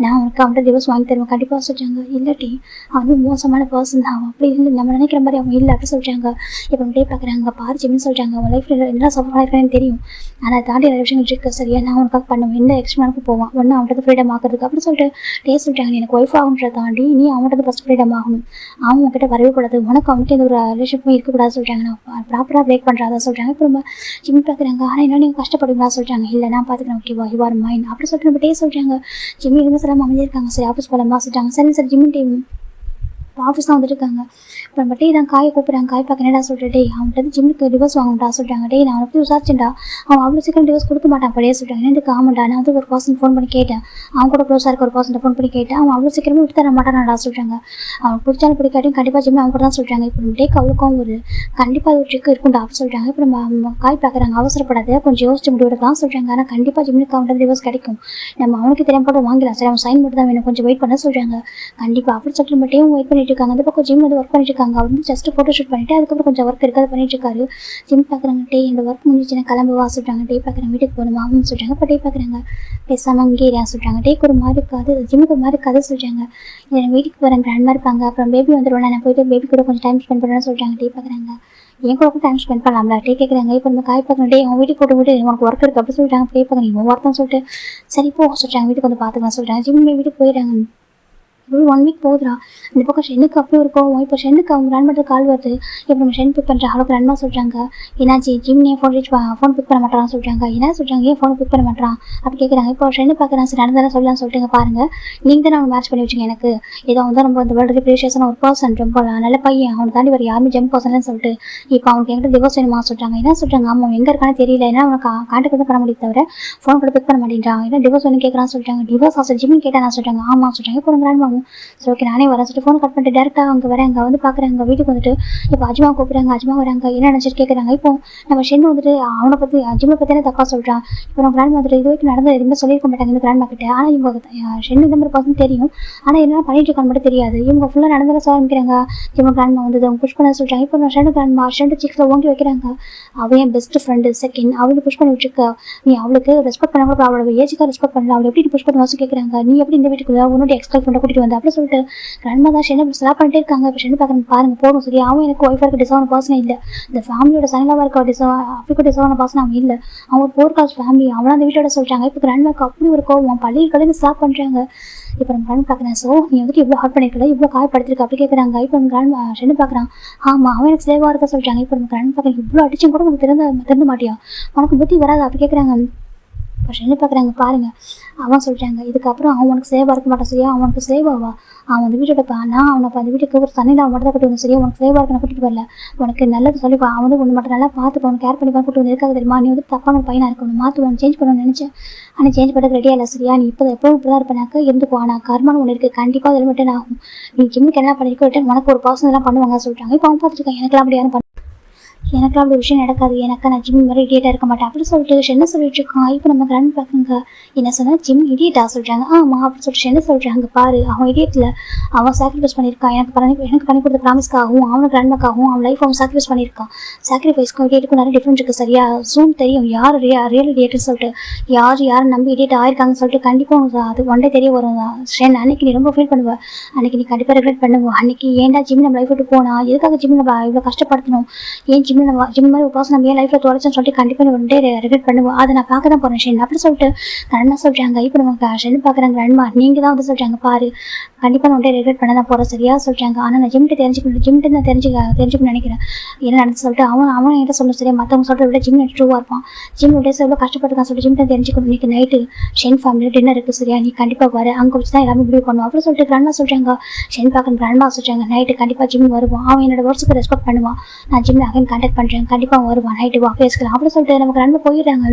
நான் உனக்கு அவன்கிட்ட டிவோர்ஸ் வாங்கி தருவேன் கண்டிப்பாக சொல்கிறாங்க. இல்லாட்டி அவன் மோசமான பர்சன் தான், அவன் அப்படி இல்லை நம்ம நினைக்கிற மாதிரி அவன் இல்லை அப்படி சொல்கிறாங்க. இப்போ டே பார்க்குறாங்க, பாரு ஜிம்னு சொல்கிறாங்க, அவன் லைஃப்பில் என்ன சஃபர் ஆகிருக்கான்னு தெரியும், ஆனால் தாண்டி நிறைய விஷயங்கள் இருக்கு, சரியா நான் உனக்காக பண்ணுவேன், எந்த எக்ஸ்ட்ரானுக்கு போவான் ஒன்று அவன்கிட்ட ஃப்ரீடம் ஆகிறதுக்கு அப்படி சொல்லிட்டு டே சொல்கிறாங்க. எனக்கு ஒய்ஃப் ஆகுன்றதை தாண்டி நீ அவன்கிட்ட ஃபஸ்ட் ஃப்ரீடம் ஆகணும், அவன் உங்ககிட்ட வரவே கூடாது, உனக்கு அவனுக்கு எந்த ஒரு ரிலேஷன்ஷிப்பும் இருக்கக்கூடாது சொல்கிறாங்க. நான் ப்ராப்பராக பிரேக் பண்ணுறதா சொல்கிறாங்க. இப்போ நம்ம ஜிம் பார்க்குறாங்க, ஆனால் என்ன நீங்கள் கஷ்டப்படுங்களா சொல்கிறாங்க. இல்லை நான் பார்த்துக்கிறேன், ஓகேவா யூ ஆர் மைண்ட் அப்படி சொல்லிட்டு நம்ம டே சொல்கிறாங்க. ஜிம்மி எதுவுமே சொல்லாமல் அமைஞ்சிருக்காங்க. சரி ஆஃபீஸ் போகலாமா சொல்கிறாங்க. சரி சார் ஜிம்மி டீம் ஆஃபீஸ் தான் வந்துட்டு இருக்காங்க. இப்போ நம்ம டே தான் காயை கூப்பிட்றாங்க. காய் பார்க்க என்னடா சொல்லிட்டு டே அவன்கிட்ட ஜிம்முக்கு டிவோர்ஸ் வாங்கணும்டா சொல்கிறாங்க. டே நான் அவனுக்கு விசாரிச்சேன்டா, அவன் அவ்வளோ சீக்கிரம் டிவோர்ஸ் கொடுக்க மாட்டான் அப்படியே சொல்கிறாங்க. எனக்கு ஆமாண்டா, நான் வந்து ஒரு பர்சன் ஃபோன் பண்ணி கேட்டேன், அவன் கூட க்ளோஸாக இருக்க ஒரு பர்சன் ஃபோன் பண்ணி கேட்டேன், அவன் அவ்வளோ சீக்கிரமே விட்டு தர மாட்டான்டா சொல்கிறாங்க. அவன் பிடிச்சாலும் பிடிக்காட்டியும் கண்டிப்பாக ஜிம்மி அவங்க கூட தான் சொல்கிறாங்க. இப்போ நம்ம டேக்கு அவ்வளோக்கும் ஒரு கண்டிப்பாக ஒரு ட்ரிக் இருக்கும்டா அப்படி சொல்கிறாங்க. இப்போ நம்ம காய் பார்க்குறாங்க, அவசரப்படாத கொஞ்சம் யோசிச்சு முடிவு எடுக்கலாம் சொல்கிறாங்க. ஆனால் கண்டிப்பாக ஜிம்முக்கு அவன்கிட்ட டிவோர்ஸ் கிடைக்கும், நம்ம அவனுக்கு தெரியாம கூட வாங்கலாம், சரி அவன் சைன் மட்டும் தான் வேணும், கொஞ்சம் வெயிட் பண்ண சொல்கிறாங்க. கண்டிப்பாக அப்படி சொல்லிட்டு நம்ம டேவும் வெயிட் பண்ணிட்டு இருக்காங்க. அந்த பக்கம் ஜிம் வந்து ஒர்க் பண்ணிட்டு இருக்காங்க. அவர் வந்து ஜஸ்ட் ஃபோட்டோ ஷூட் பண்ணிட்டு அதுக்கப்புறம் கொஞ்சம் ஒர்க் இருக்காது பண்ணிட்டு இருக்காரு. ஜிம் பார்க்குறாங்க, டே என்னோட ஒர்க் முடிஞ்சிச்சுன்னா கிளம்புவா சொல்கிறாங்க. டே பார்க்குறாங்க, வீட்டுக்கு போகணுமா அப்படின்னு சொல்கிறாங்க. இப்போ டே பார்க்குறாங்க, பேசாமல் அங்கே சொல்கிறாங்க. டேக்கு ஒரு மாதிரி இருக்காது, ஜிம்முக்கு ஒரு மாதிரி கதை சொல்கிறாங்க. இல்லை வீட்டுக்கு போகிறேன் கிராண்ட்மா இருப்பாங்க, அப்புறம் பேபி வந்துடுவேன், நான் போயிட்டு பேபி கூட கொஞ்சம் டைம் ஸ்பெண்ட் பண்ணுறேன்னு சொல்கிறாங்க. டே பார்க்குறாங்க, என் கூட டைம் ஸ்பெண்ட் பண்ணலாம்ல டே கேட்குறாங்க. இப்போ நம்ம காய் பார்க்கணும், டே அவன் வீட்டுக்கு போட்டு விட்டு உனக்கு ஒர்க் இருக்குது அப்படி சொல்லிட்டாங்க. டே பார்க்குறேன் இவன் ஒர்க் தான் சொல்லிட்டு சரி போ சொல்கிறாங்க. வீட்டுக்கு வந்து பார்த்துக்கலாம் சொல்கிறாங்க. ஜிம் வீட்டுக்கு போயிடுறாங்க. 1 வீக் போகுதுரா. இந்த பக்கம் ஷென்னுக்கு அப்படி இருக்கும். இப்போ ஷென்னுக்கு அவங்க கிராண்ட்மாட்ட கால் வருது. இப்போ நம்ம ஷென் பிக் பண்ணுற ஹலோ கிராண்ட்மா சொல்கிறாங்க. என்னாச்சு ஜிம் ஏன் ஃபோன் பிக் பண்ண மாட்டான்னு சொல்கிறாங்க. என்ன சொல்கிறாங்க, ஏன் ஃபோன் பிக் பண்ண மாட்டான் அப்படி கேட்குறாங்க. இப்போ ஷென்னு பார்க்குறான், சரி நடந்தாலும் சொல்லலாம் சொல்லிட்டுங்க பாருங்கள், நீங்கள் தான் அவன் மேட்ச் பண்ணி வச்சுங்க எனக்கு, ஏதோ அவன் தான் ரொம்ப இந்த வேர்ல்டு ப்ரீஷியஸான ஒரு பர்சன், ரொம்ப நல்ல பையன், அவனை தாண்டி வேறு யாருமே ஜம்ப் பர்சன்லன்னு சொல்லிட்டு இப்போ அவனுக்கு எங்கிட்ட டிவோர்ஸ் வேணுமா சொல்கிறாங்க. என்ன சொல்கிறாங்க, அவன் எங்கே இருக்கானே தெரியல, ஏன்னா அவனுக்கு கான்டாக்ட் தான் பண்ண முடியும் தவிர ஃபோன் கூட பிக் பண்ண மாட்டேங்கிறான், ஏன்னா டிவோர்ஸ் வேணும் கேட்குறான்னு சொல்கிறாங்க. டிவோர்ஸ் ஆசை ஜிம்னு கேட்டால் நான் சொல்கிறாங்க. ஆமாம் சொல்கிறாங்க. இப்போ கிராண்ட்மாவும் சரி ஓகே நானே வரேன் சொல்லிட்டு ஃபோன் கட் பண்ணிட்டு டேரெக்டாக அங்கே வரேன். அங்கே வந்து பார்க்குறாங்க, வீட்டுக்கு வந்துட்டு இப்போ அஜ்மா கூப்பிட்றாங்க. அஜ்மா வராங்க, என்ன நினச்சிட்டு கேட்குறாங்க. இப்போ நம்ம ஷென் வந்துட்டு அவனை பற்றி அஜ்மா பற்றியான தப்பா சொல்கிறான். இப்போ நம்ம கிராண்ட் வந்துட்டு இது வரைக்கும் நடந்த எதுவுமே சொல்லியிருக்க மாட்டாங்க இந்த கிராண்ட் கிட்ட. ஆனால் இவங்க ஷென் இந்த மாதிரி பர்சன் தெரியும், ஆனால் என்ன பண்ணிட்டு இருக்கான்னு மட்டும் தெரியாது. இவங்க ஃபுல்லாக நடந்ததை சொல்ல ஆரம்பிக்கிறாங்க. இவங்க கிராண்ட்மா வந்து அவங்க புஷ் பண்ண சொல்கிறாங்க. இப்போ நான் ஷென் கிராண்ட்மா ஷென் சிக்ஸில் ஓங்கி வைக்கிறாங்க. அவன் என் பெஸ்ட் ஃப்ரெண்டு செகண்ட், அவளுக்கு புஷ் பண்ணி வச்சுருக்க, நீ அவளுக்கு ரெஸ்பெக்ட் பண்ண கூட அவளோட ஏஜுக்காக ரெஸ்பெக்ட் பண்ணல, அவளை எப்படி புஷ் பண்ணி வாசி கேட்குறாங்க. நீ எப்படி இந்த வீட்டுக்குள்ள உன்னோட எக்ஸ்பெக்ட் பண்ண கூட்டிட்டு வந்த அப்படி சொல்லிட்டு கிராண்ட்மா தான் ஷென்னை ஸ்லாப் பண்ணிட்டே இருக்காங்க. இப்போ ஷென்னு பார்க்குறாங்க, பாருங்க போதும் சரி, அவன் எனக்கு ஒய்ஃபாக இருக்க டிசர்வான பர்சனே இல்லை, இந்த ஃபேமிலியோட சனிலாவாக இருக்க அப்படிக்கு டிசர்வான பர்சன் அவன் இல்லை, அவன் ஒரு போர் காஸ்ட் ஃபேமிலி, அவனா அந்த வீட்டோட சொல்கிறாங்க. இப்போ கிராண்ட்மாக்கு அப்படி ஒரு கோவம் பள்ளியில் கலந்து ஸ்லாப் பண்ணுறாங்க. இப்போ நம்ம கிராண்ட் பார்க்குறேன், ஸோ நீ வந்துட்டு இவ்வளோ ஹார்ட் பண்ணியிருக்கல, இவ்வளோ காயப்படுத்திருக்க அப்படி கேட்குறாங்க. இப்போ நம்ம கிராண்ட் ஷென்னு பார்க்குறான், ஆமாம் அவன் எனக்கு சேவாக இருக்க சொல்கிறாங்க. இப்போ நம்ம கிராண்ட் பார்க்குறேன், இவ்வளோ அடிச்சும் கூட உனக்கு திறந்த மாட்டியா, உனக்கு புத்தி வராது அப்படி கேட்குறாங்க. இப்போ ஷென்னு பார்க்குறாங்க, பாருங்கள் அவன் சொல்கிறாங்க, இதுக்கப்புறம் அவன் உனக்கு சேவாக இருக்க மாட்டான் சரியா, அவனுக்கு சேவாவா, அவன் அந்த வீட்டோட நான் அவனை அந்த வீட்டுக்கு ஒரு தண்ணியில் அவன் மட்டும் தான் கூட்டு வந்து சரியா, உனக்கு சேவாக இருக்க நான் கூட்டிட்டு வரல, உனக்கு நல்லது சொல்லி அவன் வந்து ஒன்று மட்டும் நல்லா பார்த்து அவனுக்கு கேர் பண்ணி கூட்டு வந்து இருக்காது தெரியுமா, நீ வந்து தப்பான பையனாக இருக்கணும், மாற்றுவன் சேஞ்ச் பண்ணணும்னு நினச்சேன், ஆனால் சேஞ்ச் பண்ணுறது ரெடியாக இல்லை சரியா, நீ இப்போ எப்போவும் இப்படி தான் இருப்பேனாக்க இருந்துப்போ, ஆனால் கர்மான்னு ஒன்று இருக்குது, கண்டிப்பாக அதில் ரிட்டர்ன் ஆகும், நீ ஜிம்முக்கு என்ன பண்ணிருக்கோ ரிட்டர்ன் உனக்கு ஒரு பர்சன் எல்லாம் பண்ணுவாங்க சொல்லிட்டாங்க. இப்போ அவன் பார்த்துருக்கேன், எனக்குலாம் அப்படி யாரும் எனக்குலாம் அப்படி விஷயம் நடக்காது, எனக்கு நான் ஜிம் மாதிரி இடியேட்டாக இருக்க மாட்டேன் அப்படி சொல்லிட்டு ஷென்னை சொல்லிட்டு இருக்கான். இப்போ நம்ம கிராண்ட் பார்க்குங்க, என்ன சொன்னால் ஜிம் இடியேட்டா சொல்கிறாங்க. ஆமாம் அப்படி சொல்லிட்டு ஷென்னை சொல்கிறாங்க, பாரு அவன் இடியேட்டில் அவன் சாக்ரிஃபைஸ் பண்ணியிருக்கான், எனக்கு பண்ணி கொடுத்த ப்ராமிஸ்க்காகவும் அவனுக்கு கிராண்ட்மாக்காகவும் அவன் லைஃப் அவன் சாக்ரிஃபைஸ் பண்ணியிருக்கான். சாக்ரிஃபைஸ்க்கும் இடியேட்டுக்கும் நிறைய டிஃப்ரெண்ட் இருக்குது சரியா, ஜூம் தெரியும் யார் ரியல் இடியேட்டுன்னு சொல்லிட்டு, யாரை நம்பி இடியேட் ஆயிருக்காங்கன்னு சொல்லிட்டு கண்டிப்பாக அது ஒன் டே தெரிய வரும். ஷென் அன்னைக்கு நீ ரொம்ப ஃபீல் பண்ணுவேன், அன்னைக்கு நீ கண்டிப்பாக ரெகுலேட் பண்ணுவோம், அன்னைக்கு ஏன்டா ஜிம் நம்ம லைஃப் விட்டு போனா, எதுக்காக ஜிம் நம்ம இவ்வளோ கஷ்டப்படுத்தணும், ஏன் ஜிம் மாதிரி ஒரு பர்சன் நம்ம ஏன் லைஃப்பில் தொலைச்சோன்னு சொல்லிட்டு கண்டிப்பாக நீ ஒன்றே ரெகுலேட் பண்ணுவோம், அதை நான் பார்க்க தான் போகிறேன் ஷென் அப்படி சொல்லிட்டு கிராண்ட்மா சொல்கிறாங்க. இப்போ நம்ம ஷென் பார்க்குறாங்க, கிராண்ட்மா நீங்கள் தான் வந்து சொல்கிறாங்க, பாரு கண்டிப்பாக நான் ஒன்றே ரெகுலேட் பண்ண தான் போகிறேன் சரியா சொல்கிறாங்க. ஆனால் நான் ஜிம்கிட்ட நான் தெரிஞ்சுக்கணும்னு நினைக்கிறேன் என்ன நடந்து சொல்லிட்டு அவன் என்கிட்ட சொல்லணும் சரியா, மற்றவங்க சொல்கிறத விட ஜிம் ட்ரூவாக இருப்பான், ஜிம் டேஸ் எவ்வளோ கஷ்டப்பட்டுருக்கான் சொல்லிட்டு ஜிம்கிட்ட தெரிஞ்சுக்கணும், இன்னைக்கு நைட்டு ஷென் ஃபேமிலியில் டின்னர் இருக்குது சரியா, நீ கண்டிப்பாக வர, அங்கே வச்சு தான் எல்லாமே முடிவு பண்ணுவோம் அப்படி சொல்லிட்டு கிராண்ட்மா சொல்கிறாங்க. ஷென் பார்க்குற கிராண்ட்மா சொல்கிறாங்க, நைட்டு கண்டிப்பாக ஜிம் வருவான், அவன் என்னோட வேர்ட்ஸுக்கு ரெஸ்பெக்ட் பண்ணுவான், நான் ஜிம்மில் அகைன் கான்டாக்ட் பண்ணுறேன், கண்டிப்பாக வருவான், நைட்டு வா பேசிக்கலாம் அப்படி சொல்லிட்டு நமக்கு கிராண்ட்மா போயிடுறாங்க.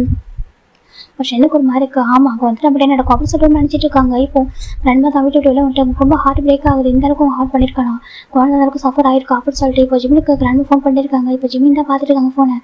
இப்போ ஷென்னுக்கு ஒரு மாதிரி இருக்குது. ஆமாம் அங்கே வந்துட்டு அப்படியே நடக்கும் அப்படின்னு சொல்லிட்டு நினச்சிட்டு இருக்காங்க. இப்போ ரெண்டு தான் வீட்டு வெளில வந்துட்டு ரொம்ப ஹார்ட் பிரேக் ஆகுது. இந்த அளவுக்கு ஹார்ட் பண்ணியிருக்கானா, குழந்தை அளவுக்கு சஃபர் ஆயிருக்கா அப்படின்னு சொல்லிட்டு இப்போ ஜிம்முக்கு கிராண்ட் ஃபோன் பண்ணியிருக்காங்க. இப்போ ஜிம்மின் தான் பார்த்துட்டு இருக்காங்க ஃபோனை.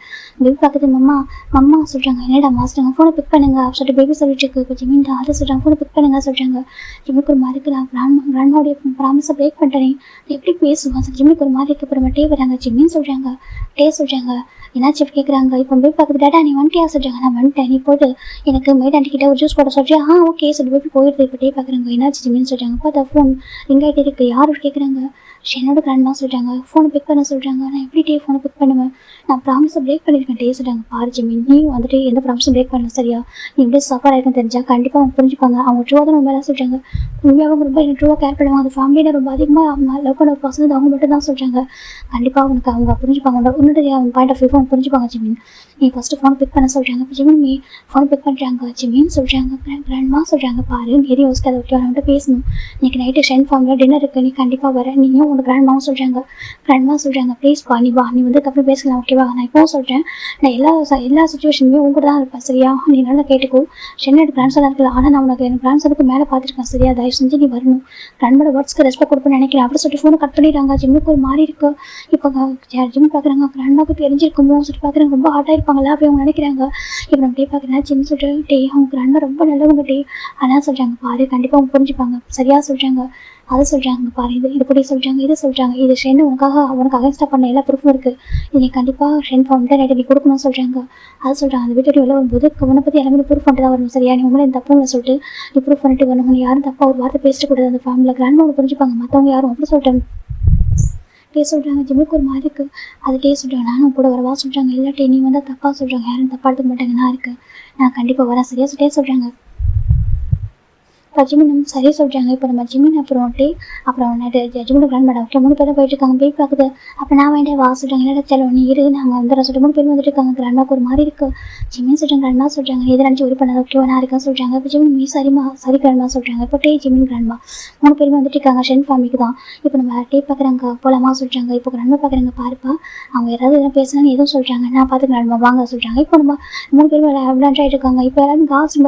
பேபி பார்க்குது. மம்மா மம்மா சொல்கிறாங்க. என்னடா மாஸ்டர் ஃபோனை பிக் பண்ணுங்க அப்படின்னு சொல்லிட்டு பேபி சொல்லிட்டு இருக்கு. இப்போ ஜிம்மின் தான் அதை சொல்கிறாங்க. ஃபோனை பிக் பண்ணுங்க சொல்கிறாங்க. ஜிம்முக்கு ஒரு மாதிரி இருக்குது. நான் கிராண்ட்மாவுடைய ப்ராமிஸை பிரேக் பண்ணிட்டேன், எப்படி பேசுவான் ஜிம்முக்கு ஒரு மாதிரி இருக்கு. அப்புறமா டே வராங்க. ஜிம்மின்னு சொல்கிறாங்க. டே சொல்கிறாங்க. என்னாச்சு கேட்குறாங்க. இப்போ பேபி பார்க்குது. டேட்டா நீ வந்துட்டியா சொல்கிறாங்க. நான் வந்துட்டேன், நீ போட்டு எனக்கு மேட் ஆண்டிக்கிட்ட ஒரு ஜூஸ் போட சொல்றியா? ஓகே சொல்லி பேபி போயிடுது. இப்போ டே பார்க்குறாங்க. என்னாச்சு ஜிம்மின்னு சொல்கிறாங்க. பார்த்தா ஃபோன் ரிங் ஆகிட்டே இருக்குது. யார் கேட்குறாங்க. என்னோட கிராண்ட்மா சொல்கிறாங்க. ஃபோனை பிக் பண்ண சொல்கிறாங்க. நான் எப்படி டே ஃபோனை பிக் பண்ணுவேன், நான் ப்ராமிஸை பிரேக் பண்ணியிருக்கேன். டே சொல்கிறாங்க. பாரு ஜிம்மின், நீ வந்துட்டு எந்த ப்ராமிஸும் பிரேக் பண்ணல சரியா? நீ எப்படி சஃபர் ஆகிருக்குன்னு தெரிஞ்சால் கண்டிப்பாக அவங்க புரிஞ்சுப்பாங்க. அவங்க ட்ரூவாக தான் மேலே சொல்கிறாங்க. உண்மையாக அவங்க ரொம்ப எனக்கு ட்ரூவாக கேர் பண்ணுவாங்க. அந்த ஃபேமிலியில் ரொம்ப அதிகமாக அவங்க லவ் பண்ண பர்சன் அவங்க மட்டும் தான் சொல்கிறாங்க. கண்டிப்பாக அவனுக்கு அவங்க புரிஞ்சுப்பாங்க. உன்னுடைய அவங்க பாயிண்ட் ஆஃப் வியூ அவங்க புரிஞ்சுப்பாங்க. ஜிம்மின் நீ ஃபஸ்ட்டு ஃபோனை பிக் பண்ண சொல்கிறாங்க. இப்போ ஜிம்மின் நீ ஃபோனை பிக் பண்ணுறாங்க. ஜிம்மின்னு சொல்கிறாங்க. கிராண்ட்மா சொல்கிறாங்க. பாரு நீ எதையும் யோசிக்காத, ஓகே அவன்கிட்ட பேசணும். இன்றைக்கி நைட்டு ஷென் ஃபார்மில் டின்னர் இருக்குது, நீ கண்டிப்பாக வர. நீயும் உங்கள் கிராண்ட்மாவும் சொல்கிறாங்க. கிராண்ட்மா சொல்கிறாங்க. ப்ளீஸ் பா நீ வா, நீ வந்து அப்புறம் பேசலாம் ஓகேவா? நான் இப்போவும் சொல்கிறேன், நான் எல்லா சுச்சுவேஷனுமே உங்க கூட தான் இருப்பேன் சரியா? நீ நல்லா கேட்டுக்கோ. ஷென்னோட கிராண்ட்சனாக இருக்குல்ல, ஆனால் நான் உனக்கு என் கிராண்ட்சனுக்கு மேலே பார்த்துருக்கேன் சரியா? தயவு செஞ்சு நீ வரணும். கிராண்ட்மோட வேர்ட்ஸ்க்கு ரெஸ்பெக்ட் கொடுப்பேன்னு நினைக்கிறேன் அப்படி சொல்லிட்டு ஃபோனை கட் பண்ணிடுறாங்க. ஜிம்முக்கு ஒரு மாதிரி இருக்கு. இப்போ ஜிம் பார்க்குறாங்க. கிராண்ட்மாவுக்கு தெரிஞ்சிருக்குமோ சொல்லிட்டு பார்க்குறாங்க. ரொம்ப ஹார்ட்டாக இருப்பாங்களா அப்படி அவங்க நினைக்கிறாங்க. இப்போ நம்ம டே பார்க்குறேன். ஜிம் சொல்லிட்டு டே அவங்க கிராண்ட்மா ரொம்ப நல்லவங்க டே, அதான் சொல்கிறாங்க. பாரு கண்டிப்பாக அவங்க புரிஞ்சுப்பாங்க சரியா சொல்கிறாங்க. அதை சொல்கிறாங்க. பாரு இது இப்படி சொல்கிறாங்க, இதை சொல்கிறாங்க. இது ஷென் உனக்கு அகேன்ஸ்டாக பண்ண எல்லா ப்ரூஃபும் இருக்குது. இது நீ கண்டிப்பாக ஷென் ஃபவுண்டர் நைட்டு நீ கொடுக்கணும்னு சொல்கிறாங்க. அதை சொல்கிறாங்க. அந்த வீட்டு வெளில வரும்போது உன்னை பற்றி எல்லாமே ப்ரூஃப் பண்ணிட்டு தான் வரணும் சரியா? நீ உங்களை தப்புன்னு சொல்லிட்டு நீ ப்ரூஃப் பண்ணிட்டு வரணும். நீ யாரும் தப்பாக ஒரு வார்த்தை பேசிட்டு கூடாது. அந்த ஃபேமிலியில் கிராண்ட்மாவை புரிஞ்சுப்பாங்க, மற்றவங்க யாரும் அப்படி சொல்லிட்டேன். டே சொல்கிறாங்க. ஜிம்முக்கு ஒரு மாதிரி இருக்குது. அது டே சொல்கிறாங்க. நானும் கூட வரவா சொல்கிறாங்க. இல்லாட்டி நீ வந்தால் தப்பாக சொல்கிறாங்க, யாரும் தப்பாக எடுத்துக்க மாட்டாங்க, நான் இருக்கேன், நான் கண்டிப்பாக வரேன் சரியா டே சொல்கிறாங்க. இப்போ ஜிம்மின் சரி சொல்கிறாங்க. இப்போ நம்ம ஜிம்மின் அப்புறம் டே அப்புறம் ஜிம்மின் கிராண்ட் மேடம் ஓகே 3 பேரும் போயிட்டு இருக்காங்க. பேபி பார்க்குது. அப்போ நான் வேண்டிய வா சொல்கிறாங்க. இல்லை செல்வம் நீ இரு, நாங்கள் வந்துடுறோம் சொல்லிட்டு 3 பேரும் வந்துட்டு இருக்காங்க. கிராண்ட்மாக்கு ஒரு மாதிரி இருக்குது. ஜிம்மின் சொல்கிறாங்க. கிராண்ட்மா சொல்கிறாங்க. எதை நினச்சி ஒரு பண்ணாத ஓகேவா, நான் இருக்கேன்னு சொல்கிறாங்க. இப்போ ஜிம்மின் மீ சரிம்மா சரி கிராண்ட்மா சொல்கிறாங்க. இப்போ டே ஜிம்மின் கிராண்ட்மா 3 பேருமே வந்துட்டு இருக்காங்க. ஷென் ஃபேமிலிக்கு தான். இப்போ நம்ம டே பார்க்குறாங்க. போலாமா சொல்கிறாங்க. இப்போ கிராண்ட்மா பார்க்குறாங்க. பாருப்பா அவங்க யாராவது எதாவது பேசுனான்னு எதுவும் சொல்கிறாங்க, நான் பார்த்து கிராண்ட்மா வாங்க சொல்கிறாங்க. இப்போ நம்ம 3 பேரும் விளையாண்டாயிட்டு இருக்காங்க. இப்போ எல்லாரும் காசு